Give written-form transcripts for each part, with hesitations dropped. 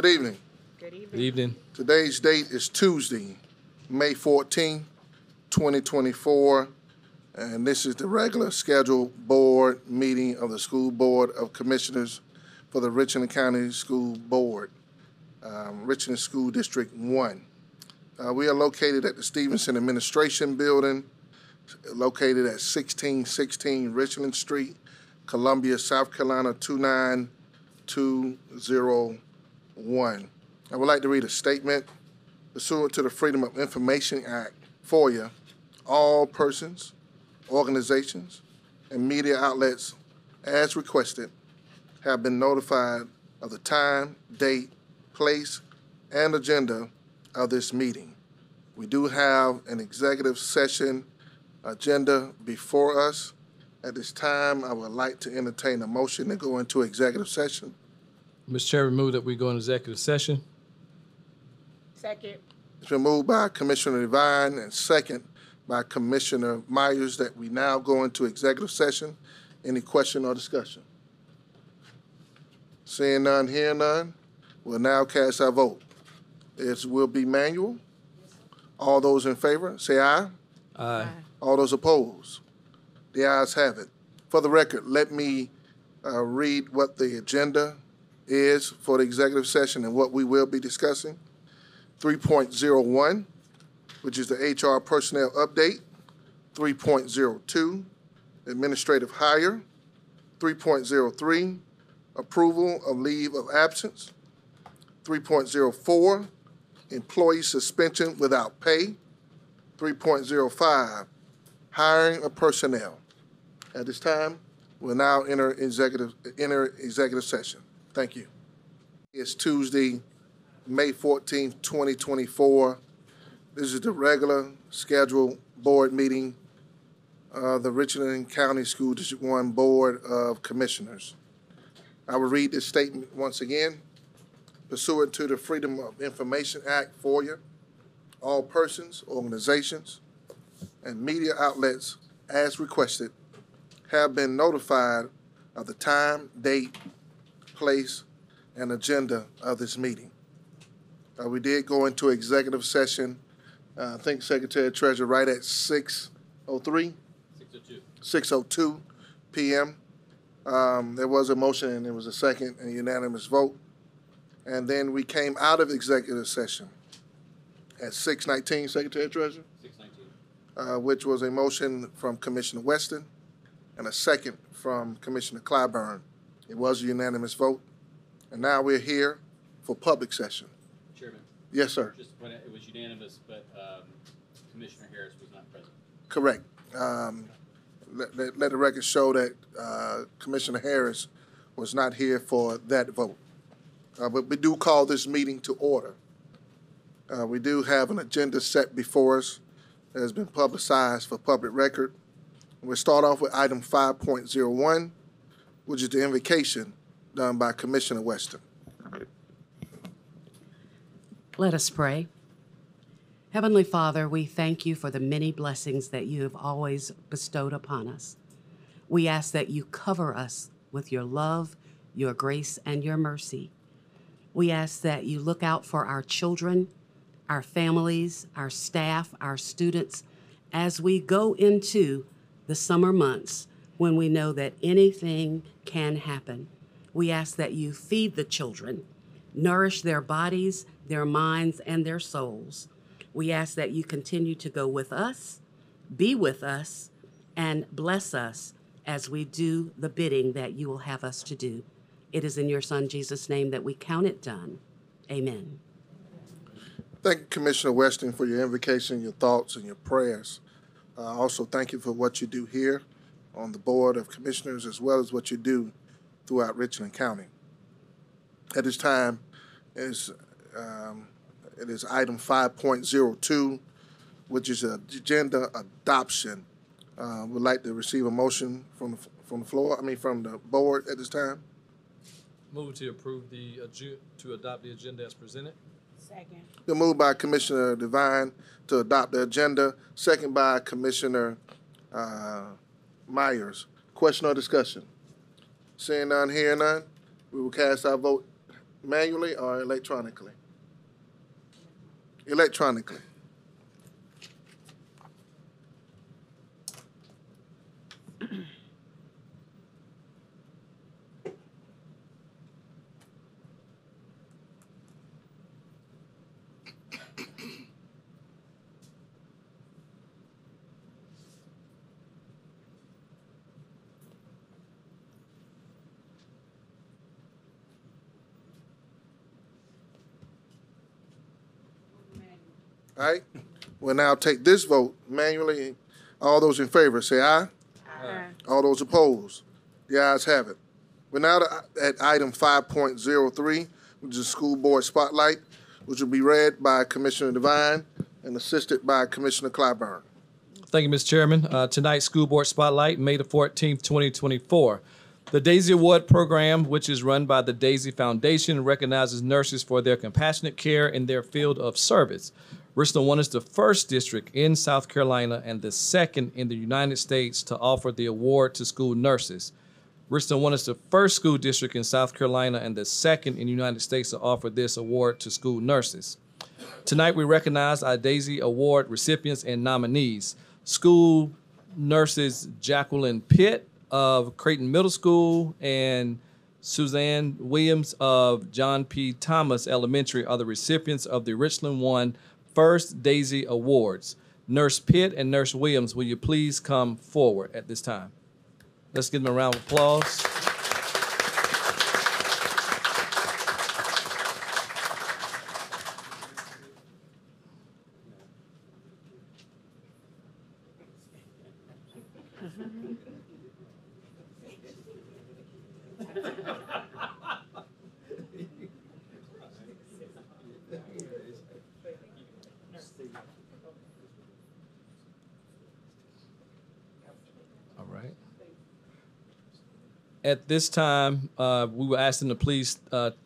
Good evening. Good evening. Good evening. Today's date is Tuesday, May 14, 2024, and this is the regular scheduled board meeting of the School Board of Commissioners for the Richland County School Board, Richland School District 1. We are located at the Stevenson Administration Building, located at 1616 Richland Street, Columbia, South Carolina 29201. I would like to read a statement. Pursuant to the Freedom of Information Act, FOIA, all persons, organizations, and media outlets, as requested, have been notified of the time, date, place, and agenda of this meeting. We do have an executive session agenda before us. At this time, I would like to entertain a motion to go into executive session. Mr. Chairman, move that we go into executive session. Second. It's been moved by Commissioner Devine and second by Commissioner Myers that we now go into executive session. Any question or discussion? Seeing none, hearing none, we'll now cast our vote. It will be manual. All those in favor, say aye. Aye. All those opposed? The ayes have it. For the record, let me read what the agenda is for the executive session and what we will be discussing. 3.01, which is the HR personnel update. 3.02, administrative hire. 3.03, approval of leave of absence. 3.04, employee suspension without pay. 3.05, hiring of personnel. At this time, we'll now enter executive session. Thank you. It's Tuesday, May 14th, 2024. This is the regular scheduled board meeting of the Richland County School District 1 Board of Commissioners. I will read this statement once again. Pursuant to the Freedom of Information Act, FOIA, all persons, organizations, and media outlets, as requested, have been notified of the time, date, place, and agenda of this meeting. We did go into executive session, I think Secretary Treasurer, right at 6:03? 6:02 p.m. There was a motion and there was a second and unanimous vote. And then we came out of executive session at 6:19, Secretary Treasurer? 6:19. Which was a motion from Commissioner Weston and a second from Commissioner Clyburn. It was a unanimous vote. And now we're here for public session. Chairman. Yes, sir. Just when it was unanimous, but Commissioner Harris was not present. Correct. Let the record show that Commissioner Harris was not here for that vote. But we do call this meeting to order. We do have an agenda set before us that has been publicized for public record. We'll start off with item 5.01, which is the invocation done by Commissioner Weston. Let us pray. Heavenly Father, we thank you for the many blessings that you have always bestowed upon us. We ask that you cover us with your love, your grace, and your mercy. We ask that you look out for our children, our families, our staff, our students, as we go into the summer months when we know that anything can happen. We ask that you feed the children, nourish their bodies, their minds, and their souls. We ask that you continue to go with us, be with us, and bless us as we do the bidding that you will have us to do. It is in your Son, Jesus' name, that we count it done. Amen. Thank you, Commissioner Weston, for your invocation, your thoughts, and your prayers. Also, thank you for what you do here on the Board of Commissioners, as well as what you do throughout Richland County. At this time, it is item 5.02, which is agenda adoption. Would like to receive a motion from the board at this time. Move to approve to adopt the agenda as presented. Second. Been moved by Commissioner Devine to adopt the agenda, second by Commissioner Myers. Question or discussion? Seeing none, hearing none, we will cast our vote manually or electronically? Electronically. All right, we'll now take this vote manually. All those in favor, say aye. Aye. All those opposed? The ayes have it. We're now at item 5.03, which is School Board Spotlight, which will be read by Commissioner Devine and assisted by Commissioner Clyburn. Thank you, Mr. Chairman. Tonight's School Board Spotlight, May the 14th, 2024. The Daisy Award Program, which is run by the Daisy Foundation, recognizes nurses for their compassionate care in their field of service. Richland 1 is the first district in South Carolina and the second in the United States to offer the award to school nurses. Richland 1 is the first school district in South Carolina and the second in the United States to offer this award to school nurses. Tonight, we recognize our Daisy Award recipients and nominees. School nurses Jacqueline Pitt of Creighton Middle School and Suzanne Williams of John P. Thomas Elementary are the recipients of the Richland 1 First Daisy Awards. Nurse Pitt and Nurse Williams, will you please come forward at this time? Let's give them a round of applause. All right. At this time, we will ask them to please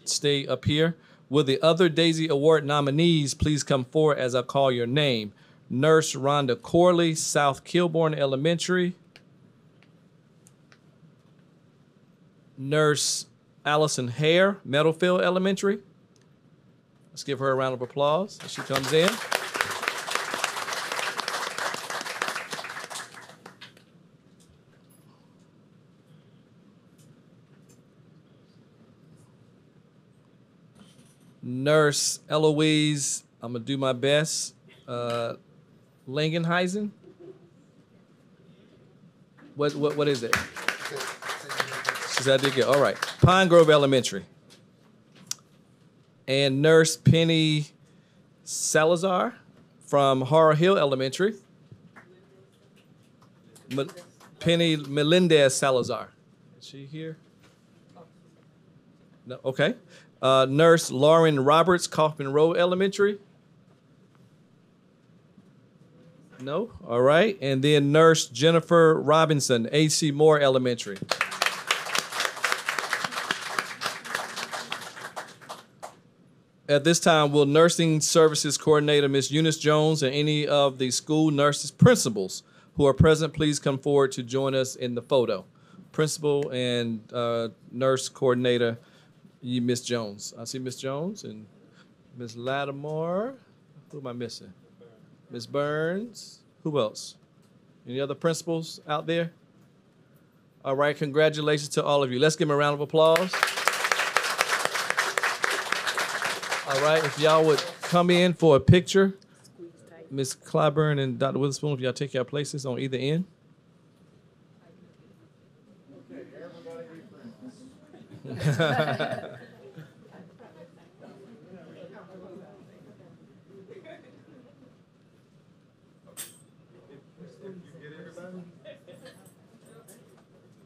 stay up here. Will the other Daisy Award nominees please come forward as I call your name? Nurse Rhonda Corley, South Kilbourne Elementary. Nurse Allison Hare, Meadowfield Elementary. Let's give her a round of applause as she comes in. Nurse Eloise, I'm gonna do my best. Langenheisen? What is it? She said I did good. All right. Pine Grove Elementary. And Nurse Penny Salazar from Horror Hill Elementary. Penny Melendez Salazar. Is she here? No. Okay. Nurse Lauren Roberts, Kaufman Road Elementary. No? All right. And then Nurse Jennifer Robinson, A.C. Moore Elementary. At this time, will Nursing Services Coordinator Ms. Eunice Jones and any of the school nurses principals who are present please come forward to join us in the photo? Principal and Nurse Coordinator Ms. Jones. I see Ms. Jones and Ms. Lattimore. Who am I missing? Ms. Burns. Who else? Any other principals out there? All right, congratulations to all of you. Let's give them a round of applause. All right, if y'all would come in for a picture. Ms. Clyburn and Dr. Witherspoon, if y'all take your places on either end. Okay, everybody be friends.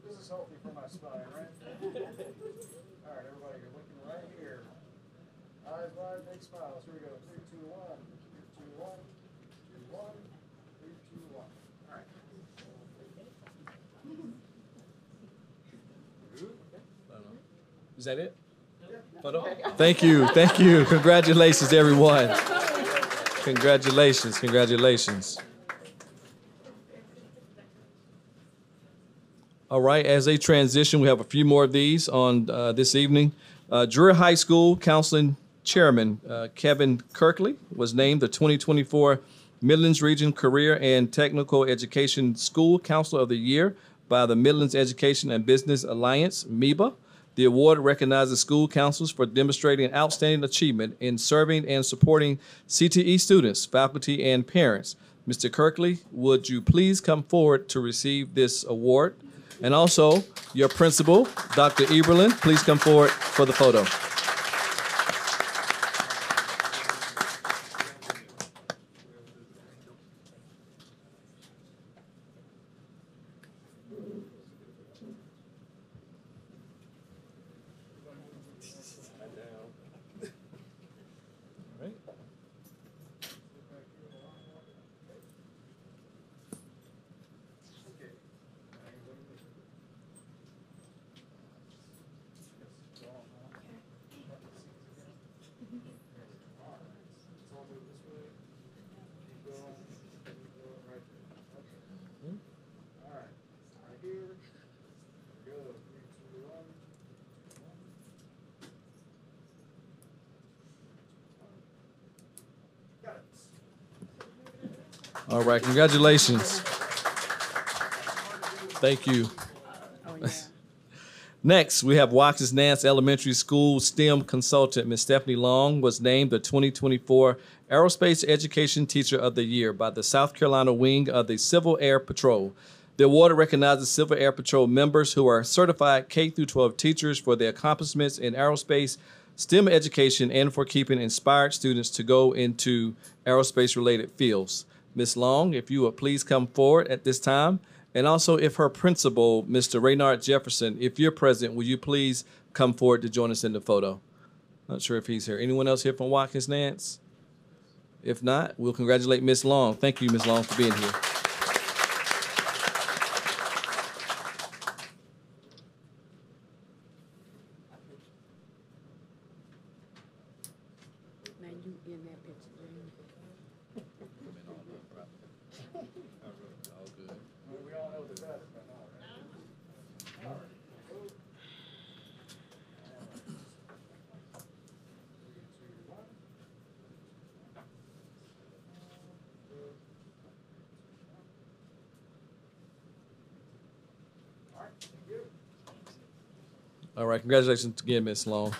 This is healthy for my spine, right? All right, everybody, you're looking right here. Eyes wide, big smiles. Here we go. 3, 2, 1. 3, 2, 1. 2, 1. 3, 2, 1. All right. Is that it? Photo? Thank you. Thank you. Congratulations, everyone. Congratulations. Congratulations. All right, as they transition, we have a few more of these on this evening. Drury High School Counseling Chairman Kevin Kirkley was named the 2024 Midlands Region Career and Technical Education School Counselor of the Year by the Midlands Education and Business Alliance, MEBA. The award recognizes school counselors for demonstrating outstanding achievement in serving and supporting CTE students, faculty, and parents. Mr. Kirkley, would you please come forward to receive this award? And also, your principal, Dr. Eberlin, please come forward for the photo. All right, congratulations. Thank you. Oh, yeah. Next, we have Watkins Nance Elementary School STEM consultant, Ms. Stephanie Long, was named the 2024 Aerospace Education Teacher of the Year by the South Carolina wing of the Civil Air Patrol. The award recognizes Civil Air Patrol members who are certified K-12 teachers for their accomplishments in aerospace STEM education and for keeping inspired students to go into aerospace-related fields. Ms. Long, if you would please come forward at this time. And also, if her principal, Mr. Raynard Jefferson, if you're present, will you please come forward to join us in the photo? Not sure if he's here. Anyone else here from Watkins Nance? If not, we'll congratulate Ms. Long. Thank you, Ms. Long, for being here. Now you in that picture, Jane. We all know the best by now, right? All right. All right, congratulations again, Ms. Long.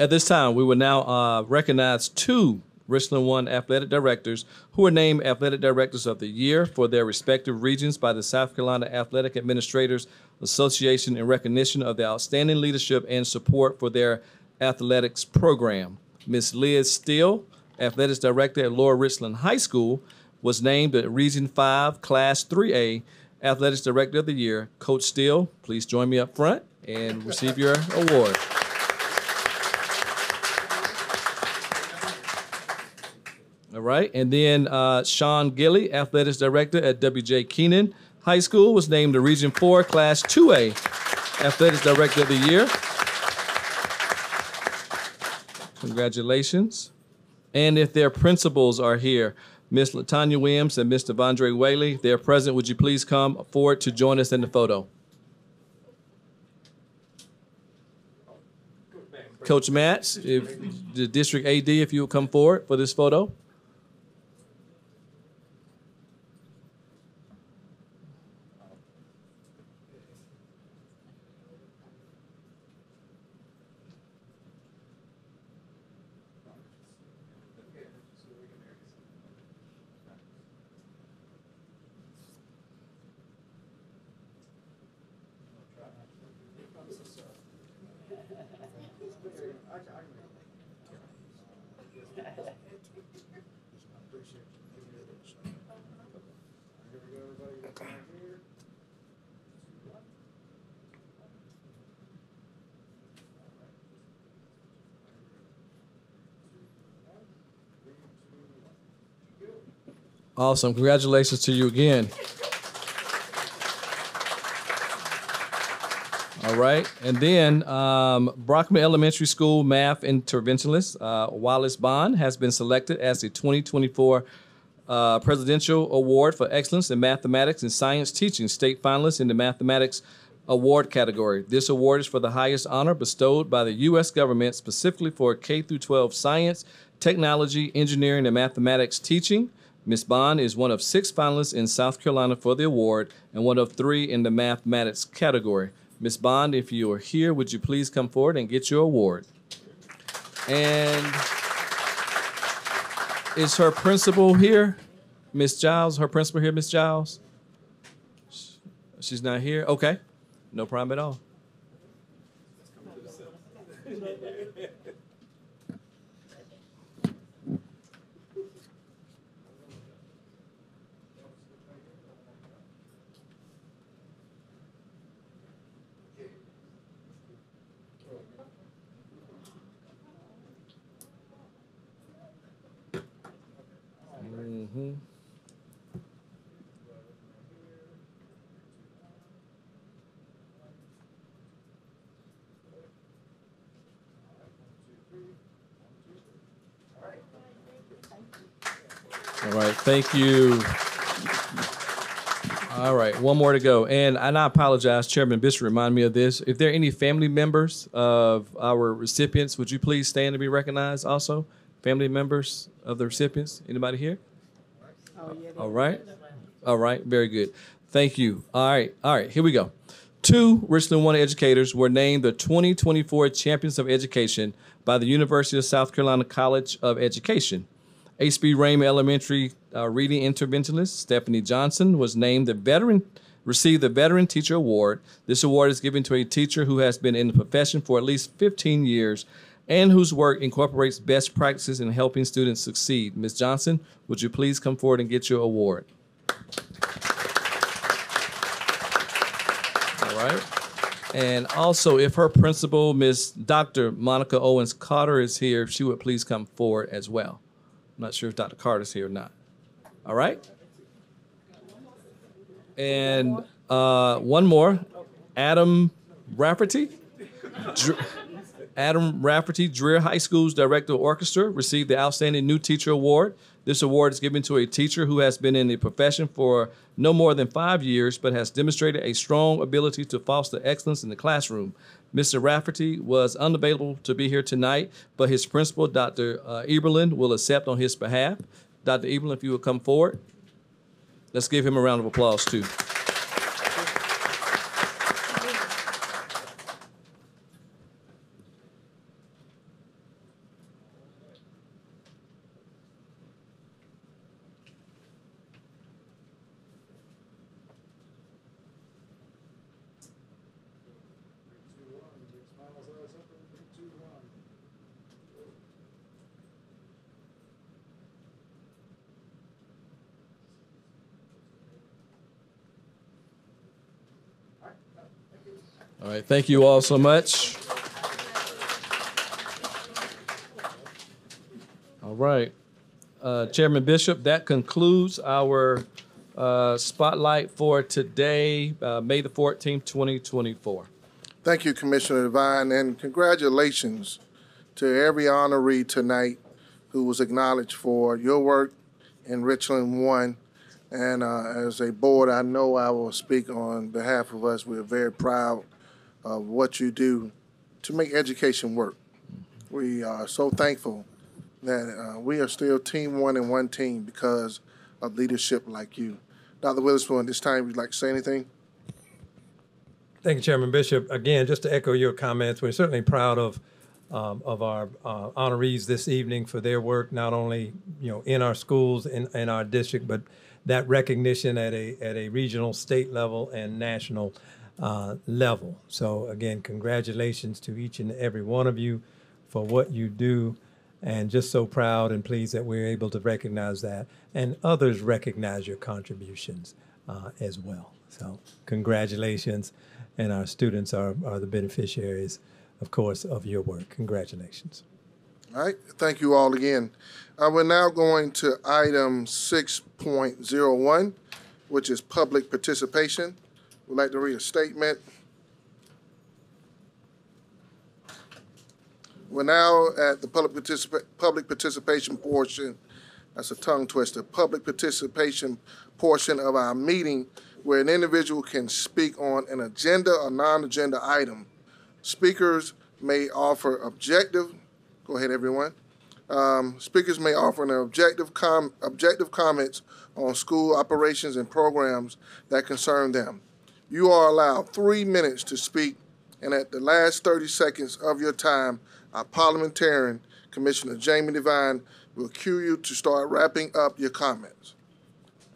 At this time, we will now recognize two Richland 1 athletic directors who are named Athletic Directors of the Year for their respective regions by the South Carolina Athletic Administrators Association in recognition of their outstanding leadership and support for their athletics program. Ms. Liz Steele, Athletics Director at Lower Richland High School, was named the Region 5 Class 3A Athletics Director of the Year. Coach Steele, please join me up front and receive your award. All right, and then Sean Gilly, Athletics Director at W.J. Keenan High School, was named the Region 4 Class 2A Athletics Director of the Year. Congratulations. And if their principals are here, Ms. LaTanya Williams and Mr. Vondre Whaley, if they're present, would you please come forward to join us in the photo? Coach Matz, if the district AD, if you would come forward for this photo. Awesome. Congratulations to you again. All right. And then Brockman Elementary School math interventionist Wallace Bond has been selected as the 2024 Presidential Award for Excellence in Mathematics and Science Teaching state finalist in the Mathematics award category. This award is for the highest honor bestowed by the U.S. government specifically for K through 12 science, technology, engineering, and mathematics teaching. Ms. Bond is one of 6 finalists in South Carolina for the award and one of 3 in the mathematics category. Ms. Bond, if you are here, would you please come forward and get your award? And is her principal here? Ms. Giles, her principal here, Ms. Giles? She's not here? Okay, no problem at all. Mm-hmm. All right, thank you. All right, one more to go. And I apologize, Chairman Bishop reminded me of this. If there are any family members of our recipients, would you please stand to be recognized also? Family members of the recipients? Anybody here? Oh, yeah. All right. All right, very good. Thank you. All right, here we go. 2 Richland 1 educators were named the 2024 Champions of Education by the University of South Carolina College of Education. H.B. Ramey Elementary reading interventionist Stephanie Johnson was named received the Veteran Teacher Award. This award is given to a teacher who has been in the profession for at least 15 years and whose work incorporates best practices in helping students succeed. Ms. Johnson, would you please come forward and get your award? All right. And also, if her principal, Ms. Dr. Monica Owens Carter, is here, if she would please come forward as well. I'm not sure if Dr. Carter's here or not. All right. And one more, Adam Rafferty. Adam Rafferty, Dreer High School's Director of Orchestra, received the Outstanding New Teacher Award. This award is given to a teacher who has been in the profession for no more than 5 years, but has demonstrated a strong ability to foster excellence in the classroom. Mr. Rafferty was unavailable to be here tonight, but his principal, Dr. Eberlin, will accept on his behalf. Dr. Eberlin, if you will come forward. Let's give him a round of applause, too. All right, thank you all so much. All right. Chairman Bishop, that concludes our spotlight for today, May the 14th, 2024. Thank you, Commissioner Devine, and congratulations to every honoree tonight who was acknowledged for your work in Richland 1. And as a board, I know I will speak on behalf of us. We're very proud of what you do to make education work. We are so thankful that we are still Team 1 and one team because of leadership like you. Dr. Witherspoon, this time, would you like to say anything? Thank you, Chairman Bishop. Again, just to echo your comments, we're certainly proud of our honorees this evening for their work, not only in our schools, in our district, but that recognition at a regional, state level, and national level. So again, congratulations to each and every one of you for what you do, and just so proud and pleased that we're able to recognize that, and others recognize your contributions as well. So congratulations, and our students are the beneficiaries, of course, of your work. Congratulations. All right, thank you all again. We're now going to item 6.01, which is public participation. We'd like to read a statement. We're now at the public participation portion. That's a tongue twister. Public participation portion of our meeting where an individual can speak on an agenda or non-agenda item. Speakers may offer go ahead everyone. Speakers may offer an objective comments on school operations and programs that concern them. You are allowed 3 minutes to speak, and at the last 30 seconds of your time, our parliamentarian, Commissioner Jamie Devine, will cue you to start wrapping up your comments.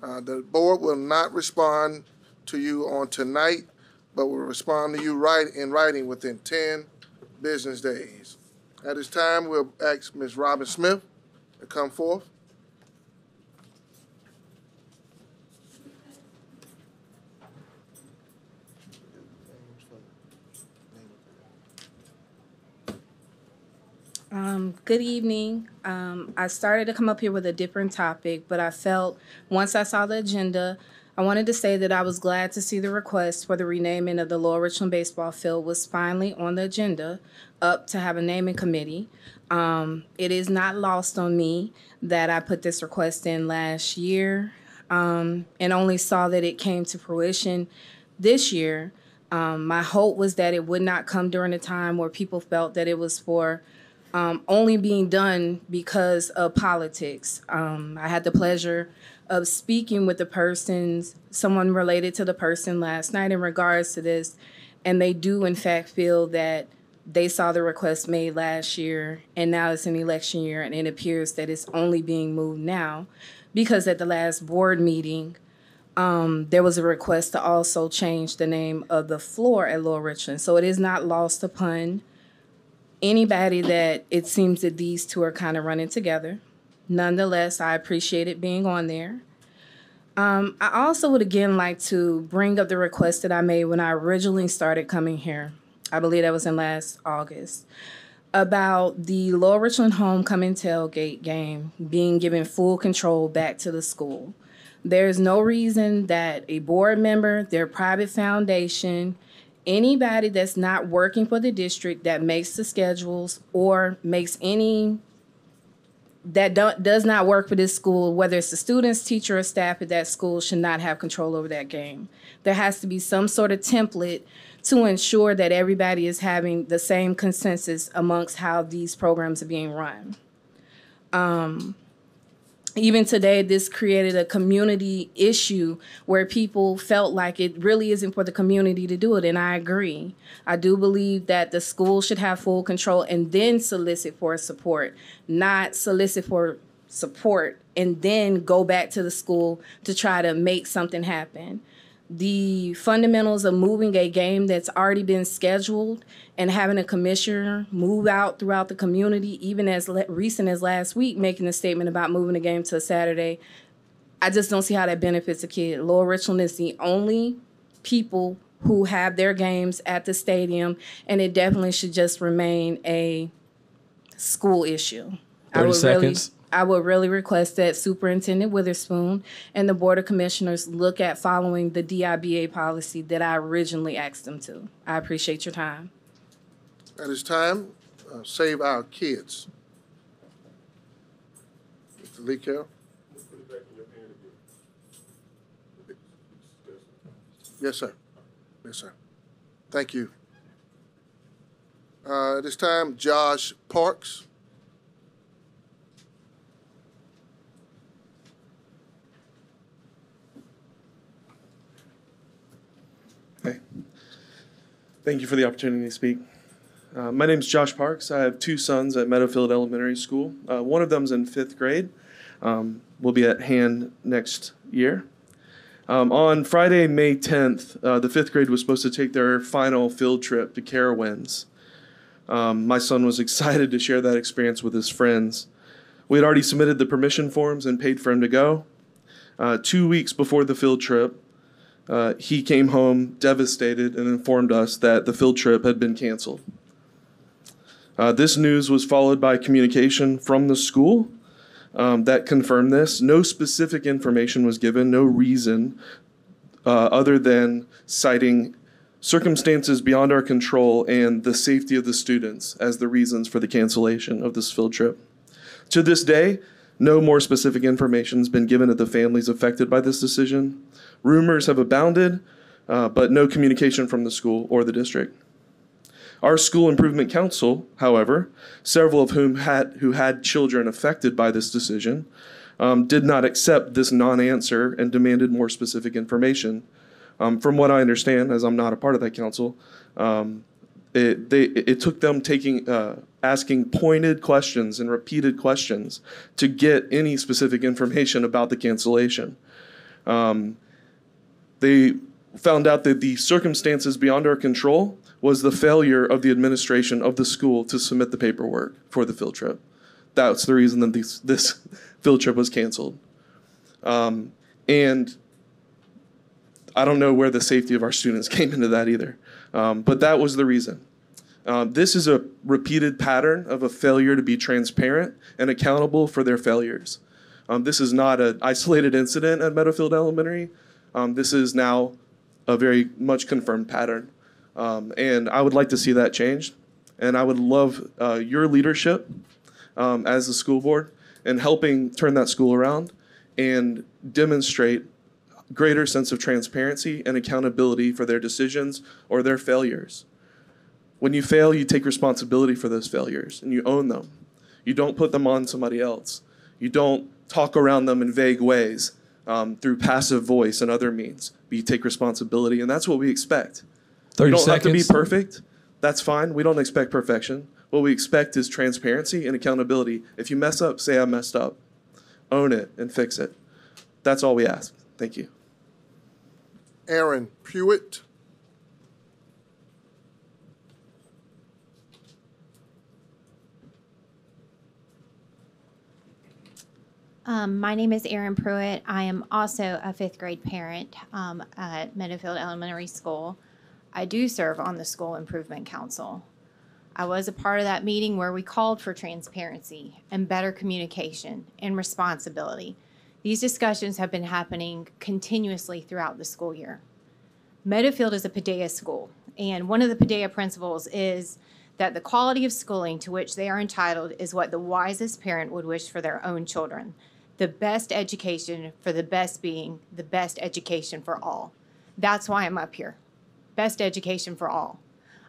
The board will not respond to you on tonight, but will respond to you in writing within 10 business days. At this time, we'll ask Ms. Robin Smith to come forth. Good evening. I started to come up here with a different topic, but I felt once I saw the agenda, I wanted to say that I was glad to see the request for the renaming of the Lower Richland baseball field was finally on the agenda, up to have a naming committee. It is not lost on me that I put this request in last year and only saw that it came to fruition this year. My hope was that it would not come during a time where people felt that it was for only being done because of politics. I had the pleasure of speaking with someone related to the person last night in regards to this, and they do in fact feel that they saw the request made last year, and now it's an election year, and it appears that it's only being moved now because at the last board meeting, there was a request to also change the name of the floor at Lower Richland. So it is not lost upon anybody that it seems that these two are kind of running together. Nonetheless, I appreciate it being on there. I also would again like to bring up the request that I made when I originally started coming here. I believe that was in last August, about the Lower Richland homecoming tailgate game being given full control back to the school. There's no reason that a board member, their private foundation, anybody that's not working for the district that makes the schedules or makes any that does not work for this school, whether it's the students, teacher, or staff at that school, should not have control over that game. There has to be some sort of template to ensure that everybody is having the same consensus amongst how these programs are being run. Even today, this created a community issue where people felt like it really isn't for the community to do it, and I agree. I do believe that the school should have full control and then solicit for support, not solicit for support and then go back to the school to try to make something happen. The fundamentals of moving a game that's already been scheduled and having a commissioner move out throughout the community, even as recent as last week, making a statement about moving the game to a Saturday, I just don't see how that benefits a kid. Lower Richland is the only people who have their games at the stadium, and it definitely should just remain a school issue. 30 seconds. I would really request that Superintendent Witherspoon and the Board of Commissioners look at following the DIBA policy that I originally asked them to. I appreciate your time. At this time, save our kids. Mr. Lee Carroll. Yes, sir. Yes, sir. Thank you. At this time, Josh Parks. Hey. Thank you for the opportunity to speak. My name is Josh Parks. I have two sons at Meadowfield Elementary School. One of them's in 5th grade. Will be at Hand next year. On Friday, May 10th, the 5th grade was supposed to take their final field trip to Carowinds. My son was excited to share that experience with his friends. We had already submitted the permission forms and paid for him to go. 2 weeks before the field trip, he came home devastated and informed us that the field trip had been canceled. This news was followed by communication from the school that confirmed this. No specific information was given, no reason other than citing circumstances beyond our control and the safety of the students as the reasons for the cancellation of this field trip. To this day, No more specific information has been given to the families affected by this decision. Rumors have abounded, but no communication from the school or the district. Our School Improvement Council, however, several of whom had children affected by this decision, did not accept this non-answer and demanded more specific information. From what I understand, as I'm not a part of that council, it took them asking pointed questions and repeated questions to get any specific information about the cancellation. They found out that the circumstances beyond our control was the failure of the administration of the school to submit the paperwork for the field trip. That's the reason that this field trip was canceled. And I don't know where the safety of our students came into that either. But that was the reason. This is a repeated pattern of a failure to be transparent and accountable for their failures. This is not an isolated incident at Meadowfield Elementary. This is now a very much confirmed pattern. And I would like to see that changed. And I would love your leadership as the school board in helping turn that school around and demonstrate greater sense of transparency and accountability for their decisions or their failures. When you fail, you take responsibility for those failures and you own them. You don't put them on somebody else. You don't talk around them in vague ways through passive voice and other means. But you take responsibility, and that's what we expect. 30 You don't seconds. have to be perfect. That's fine. We don't expect perfection. What we expect is transparency and accountability. If you mess up, say I messed up. Own it and fix it. That's all we ask. Thank you. Aaron Pruitt. My name is Erin Pruitt. I am also a fifth grade parent at Meadowfield Elementary School. I do serve on the School Improvement Council. I was a part of that meeting where we called for transparency and better communication and responsibility. These discussions have been happening continuously throughout the school year. Meadowfield is a Padea school, and one of the Padea principles is that the quality of schooling to which they are entitled is what the wisest parent would wish for their own children. The best education for the best being, the best education for all. That's why I'm up here. Best education for all.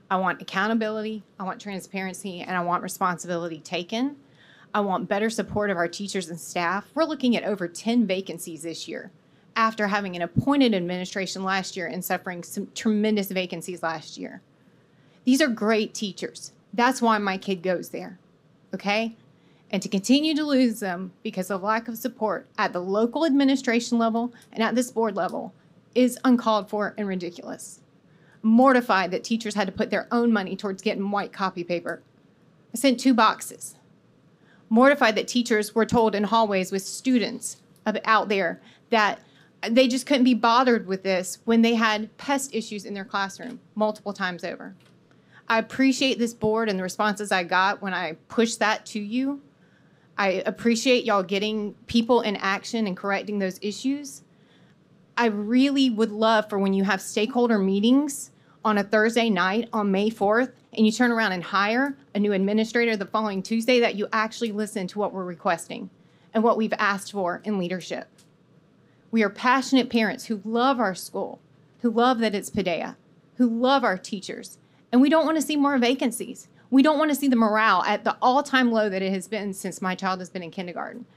I want accountability, I want transparency, and I want responsibility taken. I want better support of our teachers and staff. We're looking at over 10 vacancies this year after having an appointed administration last year and suffering some tremendous vacancies last year. These are great teachers. That's why my kid goes there, okay? And to continue to lose them because of lack of support at the local administration level and at this board level is uncalled for and ridiculous. I'm mortified that teachers had to put their own money towards getting white copy paper. I sent 2 boxes. Mortified that teachers were told in hallways with students out there that they just couldn't be bothered with this when they had pest issues in their classroom multiple times over. I appreciate this board and the responses I got when I pushed that to you. I appreciate y'all getting people in action and correcting those issues. I really would love for when you have stakeholder meetings on a Thursday night on May 4th and you turn around and hire a new administrator the following Tuesday that you actually listen to what we're requesting and what we've asked for in leadership. We are passionate parents who love our school, who love that it's Padea, who love our teachers, and we don't want to see more vacancies. We don't want to see the morale at the all-time low that it has been since my child has been in kindergarten.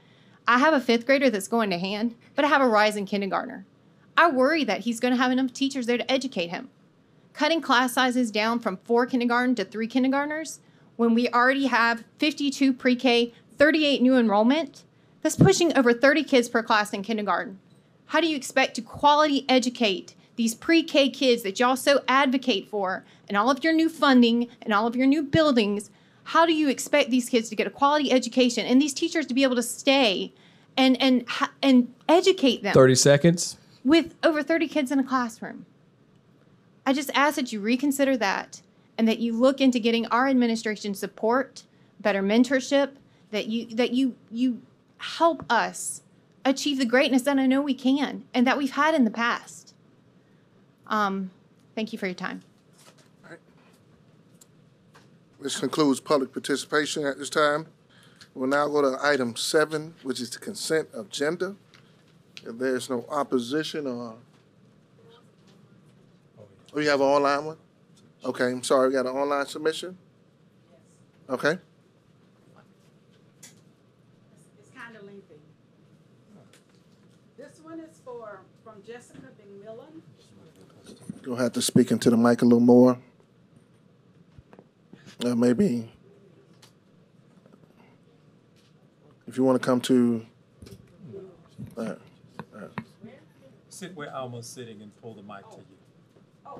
I have a 5th grader that's going to hand, but I have a rising kindergartner. I worry that he's going to have enough teachers there to educate him. Cutting class sizes down from 4 kindergarten to 3 kindergartners, when we already have 52 pre-K, 38 new enrollment, that's pushing over 30 kids per class in kindergarten. How do you expect to quality educate these pre-K kids that y'all so advocate for and all of your new funding and all of your new buildings? How do you expect these kids to get a quality education and these teachers to be able to stay and educate them? 30 seconds. With over 30 kids in a classroom. I just ask that you reconsider that and that you look into getting our administration support, better mentorship, that you help us achieve the greatness that I know we can and that we've had in the past. Thank you for your time. All right. This concludes public participation at this time. We'll now go to item 7, which is the consent agenda. If there's no opposition or, oh, you have an online one? Okay, I'm sorry, we got an online submission? Okay. It's kind of lengthy. This one is from Jessica McMillan. You'll have to speak into the mic a little more. Maybe if you want to come to, Sit where Alma's sitting and pull the mic to you. Oh.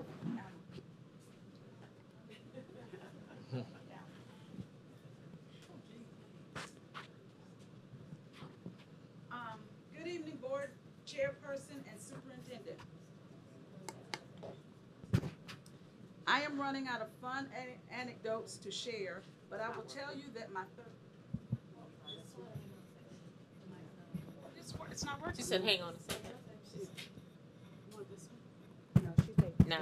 Good evening, Board Chairperson and Superintendent. I am running out of fun anecdotes to share, but I will tell you that my it's not working. She said, hang on a second. No.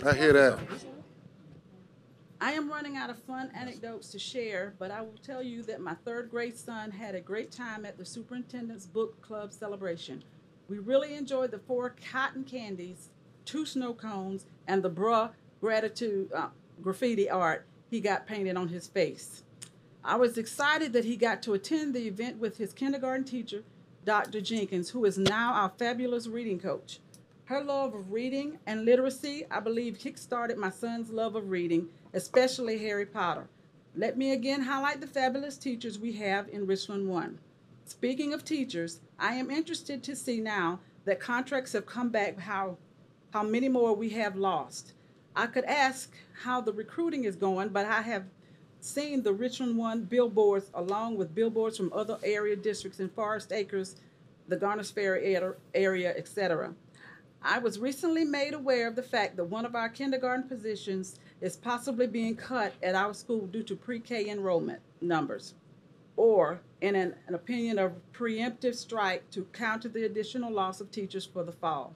I hear that. I am running out of fun anecdotes to share, but I will tell you that my 3rd grade son had a great time at the superintendent's book club celebration. We really enjoyed the 4 cotton candies, 2 snow cones, and the bruh gratitude graffiti art he got painted on his face. I was excited that he got to attend the event with his kindergarten teacher, Dr. Jenkins, who is now our fabulous reading coach. Her love of reading and literacy, I believe, kick-started my son's love of reading, especially Harry Potter. Let me again highlight the fabulous teachers we have in Richland 1. Speaking of teachers, I am interested to see now that contracts have come back how many more we have lost. I could ask how the recruiting is going, but I have seen the Richland 1 billboards along with billboards from other area districts in Forest Acres, the Garners Ferry area, etc. I was recently made aware of the fact that one of our kindergarten positions is possibly being cut at our school due to pre-K enrollment numbers, or in an opinion of preemptive strike to counter the additional loss of teachers for the fall.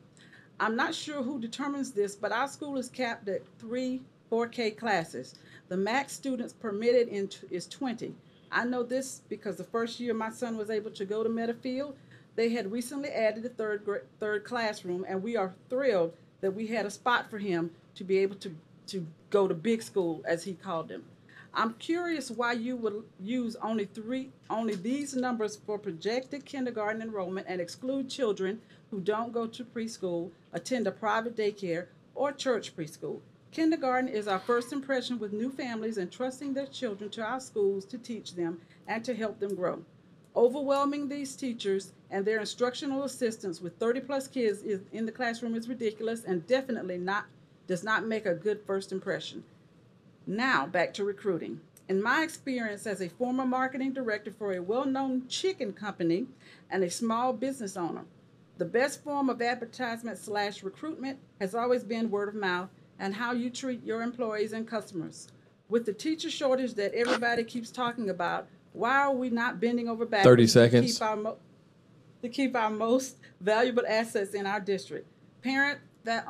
I'm not sure who determines this, but our school is capped at 3 4K classes. The max students permitted is 20. I know this because the first year my son was able to go to Meadowfield, they had recently added the third classroom, and we are thrilled that we had a spot for him to be able to go to big school, as he called them. I'm curious why you would use only these numbers for projected kindergarten enrollment and exclude children who don't go to preschool, attend a private daycare, or church preschool. Kindergarten is our first impression with new families and trusting their children to our schools to teach them and to help them grow. Overwhelming these teachers and their instructional assistants with 30-plus kids in the classroom is ridiculous and definitely does not make a good first impression. Now, back to recruiting. In my experience as a former marketing director for a well-known chicken company and a small business owner, the best form of advertisement/recruitment has always been word of mouth and how you treat your employees and customers. With the teacher shortage that everybody keeps talking about, why are we not bending over backwards 30 seconds. to keep our most valuable assets in our district? Parent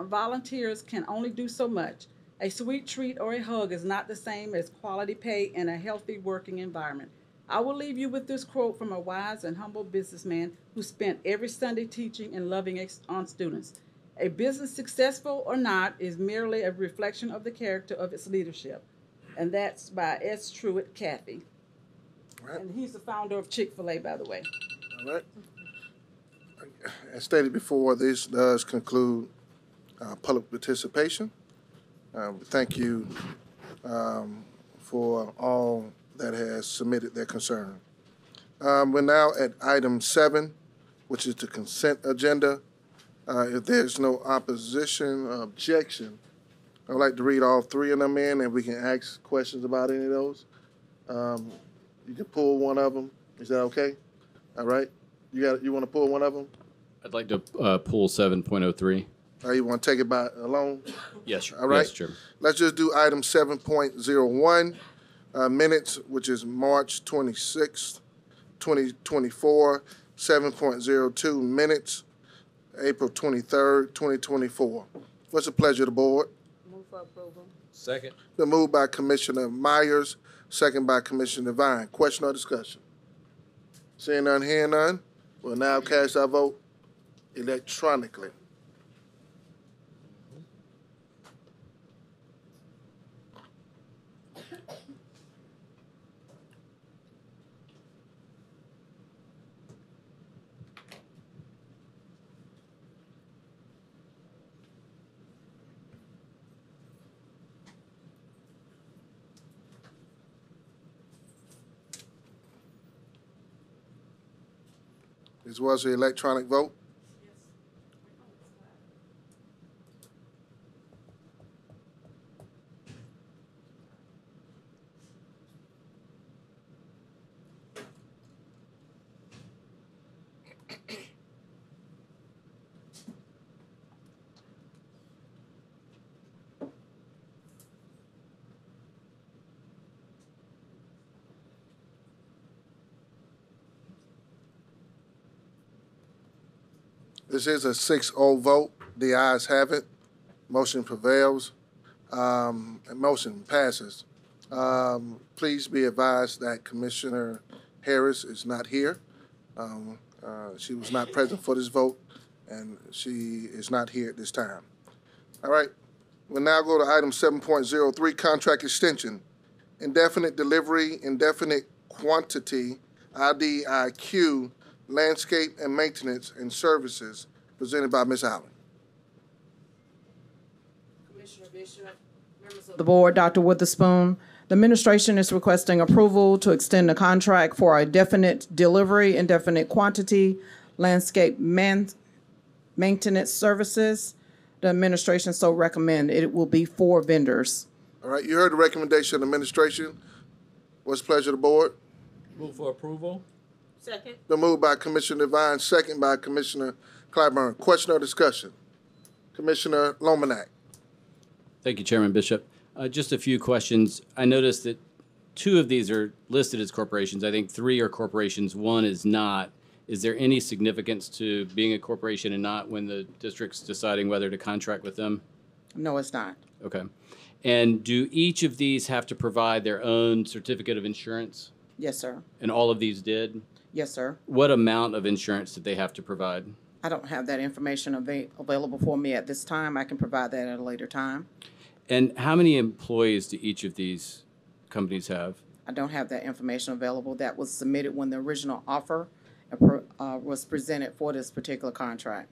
volunteers can only do so much. A sweet treat or a hug is not the same as quality pay and a healthy working environment. I will leave you with this quote from a wise and humble businessman who spent every Sunday teaching and loving on students. A business, successful or not, is merely a reflection of the character of its leadership. And that's by S. Truett Cathy. Right. And he's the founder of Chick-fil-A, by the way. All right. As stated before, this does conclude public participation. Thank you for all that has submitted their concern. We're now at item 7, which is the consent agenda. If there's no opposition or objection, I'd like to read all 3 of them in, and we can ask questions about any of those. You can pull one of them. Is that okay? All right. You want to pull one of them? I'd like to pull 7.03. You want to take it by alone? Yes, sir. All right. Yes, Chairman. Let's just do item 7.01, minutes, which is March 26th, 2024, 7.02 minutes, April 23rd, 2024. What's the pleasure of the board? Move for approval. Second. Been moved by Commissioner Myers, second by Commissioner Devine. Question or discussion? Seeing none, hearing none, we'll now cast our vote electronically. This was the electronic vote. This is a 6-0 vote. The ayes have it. Motion prevails. And motion passes. Please be advised that Commissioner Harris is not here. She was not present for this vote, and she is not here at this time. All right. We'll now go to item 7.03, contract extension. Indefinite delivery, indefinite quantity, IDIQ, landscape and maintenance and services, presented by Ms. Allen. Commissioner Bishop, members of the board, Dr. Witherspoon, the administration is requesting approval to extend the contract for a definite delivery, indefinite quantity, landscape maintenance services. The administration so recommend it will be 4 vendors. All right, you heard the recommendation of the administration. What's the pleasure of the board? Move for approval. Second. Been moved by Commissioner Devine, second by Commissioner Clyburn. Question or discussion? Commissioner Lomanak. Thank you, Chairman Bishop. Just a few questions. I noticed that 2 of these are listed as corporations. I think 3 are corporations, 1 is not. Is there any significance to being a corporation and not when the district's deciding whether to contract with them? No, it's not. Okay. And do each of these have to provide their own certificate of insurance? Yes, sir. And all of these did? Yes, sir. What amount of insurance did they have to provide? I don't have that information available for me at this time. I can provide that at a later time. And how many employees do each of these companies have? I don't have that information available. That was submitted when the original offer was presented for this particular contract.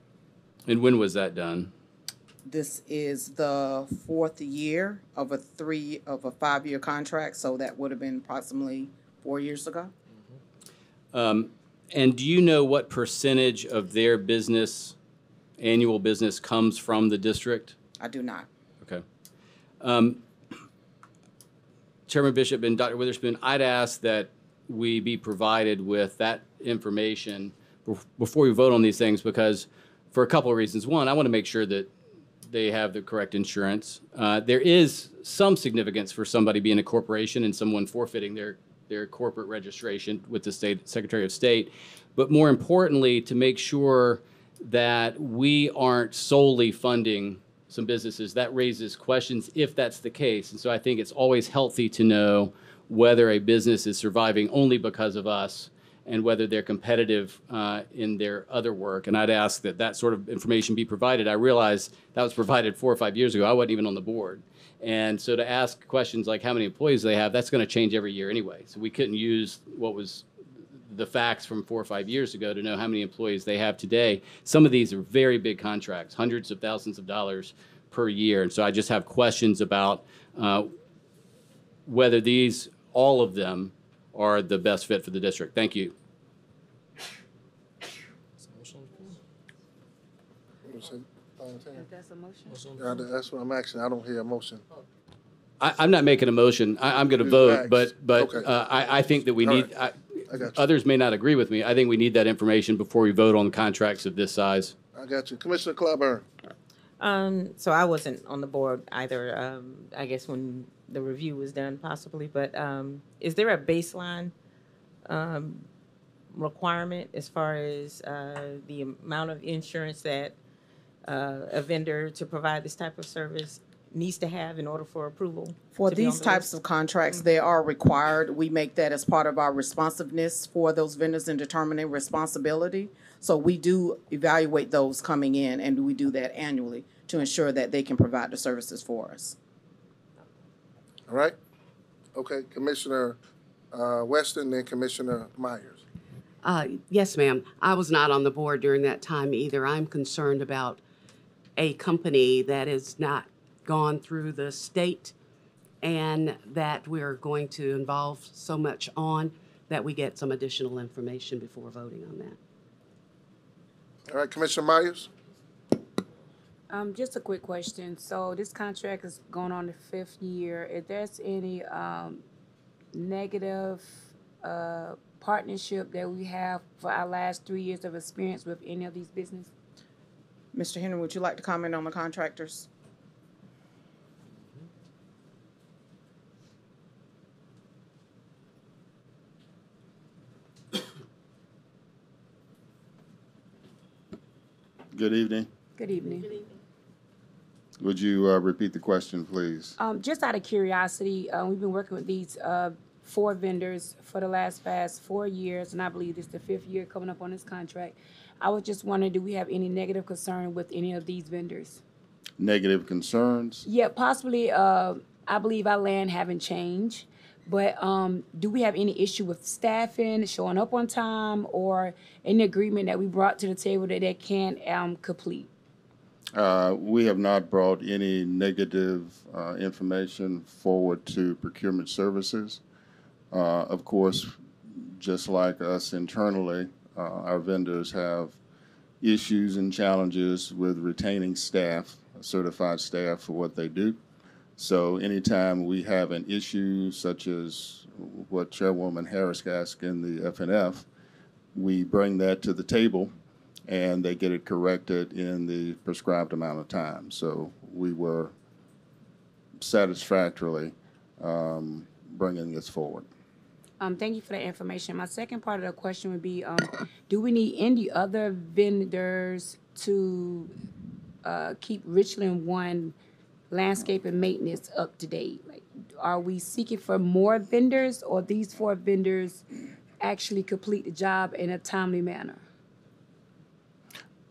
And when was that done? This is the 4th year of a 5-year contract, so that would have been approximately 4 years ago. And do you know what percentage of their business, annual business, comes from the district? I do not. Okay. Chairman Bishop and Dr. Witherspoon, I'd ask that we be provided with that information before we vote on these things, because for a couple of reasons. One, I want to make sure that they have the correct insurance. There is some significance for somebody being a corporation and someone forfeiting their corporate registration with the State Secretary of State. But more importantly, to make sure that we aren't solely funding some businesses. That raises questions if that's the case. And so I think it's always healthy to know whether a business is surviving only because of us and whether they're competitive in their other work. And I'd ask that that sort of information be provided. I realize that was provided 4 or 5 years ago. I wasn't even on the board. And so to ask questions like how many employees they have, that's going to change every year anyway. So we couldn't use what was the facts from 4 or 5 years ago to know how many employees they have today. Some of these are very big contracts, hundreds of thousands of dollars per year. And so I just have questions about whether these, all of them, are the best fit for the district. Thank you. That's a motion. That's what I'm asking. I don't hear a motion. I'm not making a motion. I'm going to vote, but Okay. I think that we All need, right. I got you. others may not agree with me. I think we need that information before we vote on contracts of this size. I got you. Commissioner Clyburn. So I wasn't on the board either, I guess when the review was done possibly, but is there a baseline requirement as far as the amount of insurance that a vendor to provide this type of service needs to have in order for approval? For to be on these the types of contracts, they are required. We make that as part of our responsiveness for those vendors in determining responsibility. So we do evaluate those coming in, and we do that annually to ensure that they can provide the services for us. All right? Okay, Commissioner Weston, then Commissioner Myers. Yes, ma'am. I was not on the board during that time either. I'm concerned about a company that has not gone through the state and that we're going to involve so much on that we get some additional information before voting on that. All right, Commissioner Myers? Just a quick question. So this contract is going on the 5th year. If there's any negative partnership that we have for our last 3 years of experience with any of these businesses? Mr. Henry, would you like to comment on the contractors? Good evening. Good evening. Would you repeat the question, please? Just out of curiosity, we've been working with these 4 vendors for the past 4 years, and I believe this is the 5th year coming up on this contract. I was just wondering, do we have any negative concern with any of these vendors? Negative concerns? Yeah, possibly. I believe our land haven't changed, but do we have any issue with staffing, showing up on time, or any agreement that we brought to the table that they can't complete? We have not brought any negative information forward to procurement services. Of course, just like us internally, our vendors have issues and challenges with retaining staff, certified staff for what they do. So anytime we have an issue such as what Chairwoman Harris asked in the FNF, we bring that to the table and they get it corrected in the prescribed amount of time. So we were satisfactorily bringing this forward. Thank you for that information. My second part of the question would be, do we need any other vendors to keep Richland 1 landscape and maintenance up to date? Like, are we seeking for more vendors, or these 4 vendors actually complete the job in a timely manner?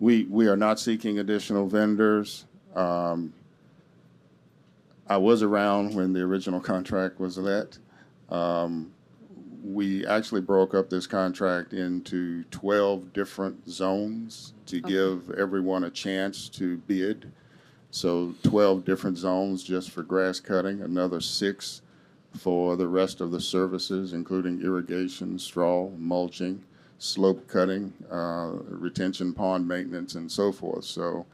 We are not seeking additional vendors. I was around when the original contract was let. We actually broke up this contract into 12 different zones to give everyone a chance to bid. So 12 different zones just for grass cutting, another 6 for the rest of the services, including irrigation, straw, mulching, slope cutting, retention pond maintenance, and so forth. So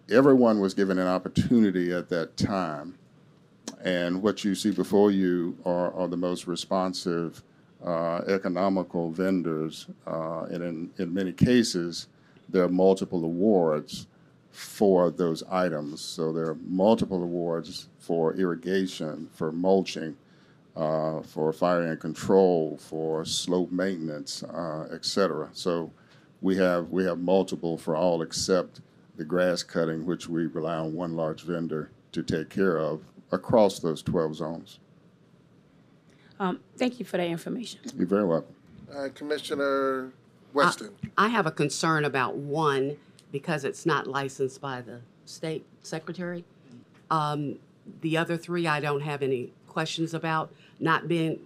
everyone was given an opportunity at that time. And what you see before you are the most responsive, economical vendors. And in many cases, there are multiple awards for those items. So there are multiple awards for irrigation, for mulching, for fire and control, for slope maintenance, et cetera. So we have multiple for all except the grass cutting, which we rely on one large vendor to take care of across those 12 zones. Thank you for that information. You're very welcome. Commissioner Weston. I have a concern about 1 because it's not licensed by the state secretary. The other 3 I don't have any questions about.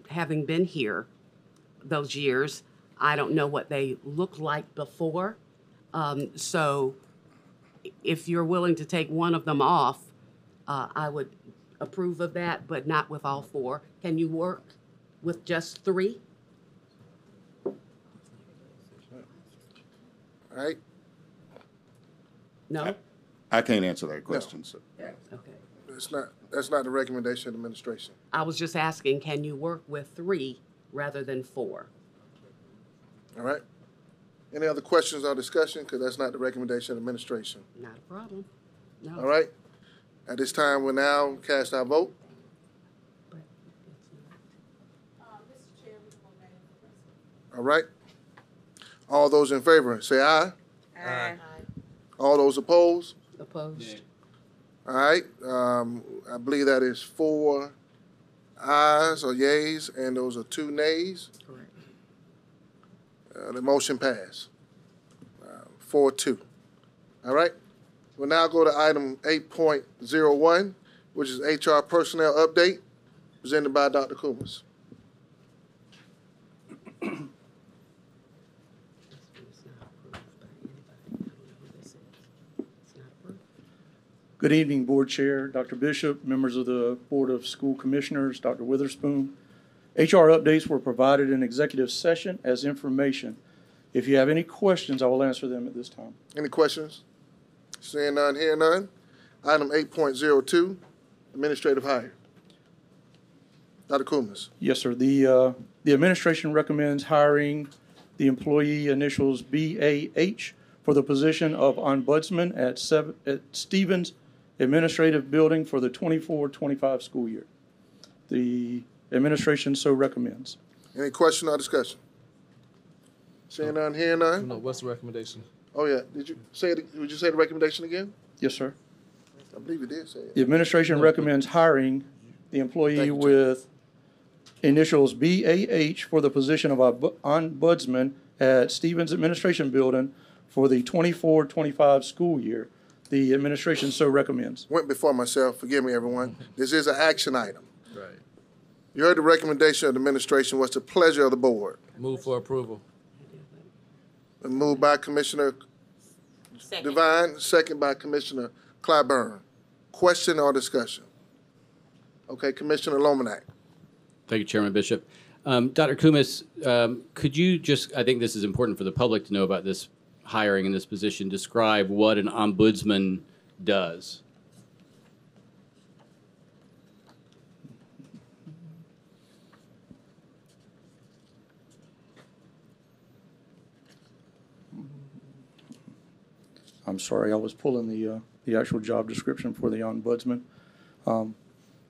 Having been here those years, I don't know what they looked like before. So if you're willing to take one of them off, I would approve of that, but not with all 4. Can you work with just 3? All right. No? I can't answer that question, sir. Okay. That's not the recommendation of the administration. I was just asking, can you work with 3 rather than 4? All right. Any other questions or discussion? Because that's not the recommendation of the administration. Not a problem. No. All right. At this time, we'll now cast our vote. All right. All those in favor, say aye. Aye. All those opposed? Opposed? All right, I believe that is 4 ayes or yays, and those are 2 nays. Correct. The motion passed. 4-2. All right. We'll now go to item 8.01, which is HR personnel update, presented by Dr. Coombs. Good evening, Board Chair, Dr. Bishop, members of the Board of School Commissioners, Dr. Witherspoon. HR updates were provided in executive session as information. If you have any questions, I will answer them at this time. Any questions? Seeing none, hearing none. Item 8.02, administrative hire. Dr. Coombs. Yes, sir. The administration recommends hiring the employee initials BAH for the position of ombudsman at Stevenson Administrative Building for the 24-25 school year. The administration so recommends. Any question or discussion? Seeing none, hearing none. No, what's the recommendation? Oh, yeah. Would you say the recommendation again? Yes, sir. I believe you did say it. The administration recommends hiring the employee Thank you, with initials BAH for the position of ombudsman at Stevens Administration Building for the 24-25 school year. The administration so recommends. Went before myself. Forgive me, everyone. This is an action item. Right. You heard the recommendation of the administration. What's the pleasure of the board? Move for approval. Moved by Commissioner Devine, second by Commissioner Clyburn. Question or discussion? Okay, Commissioner Lomanak. Thank you, Chairman Bishop. Dr. Kumis, could you just, I think this is important for the public to know about this hiring in this position, describe what an ombudsman does? I'm sorry, I was pulling the actual job description for the ombudsman.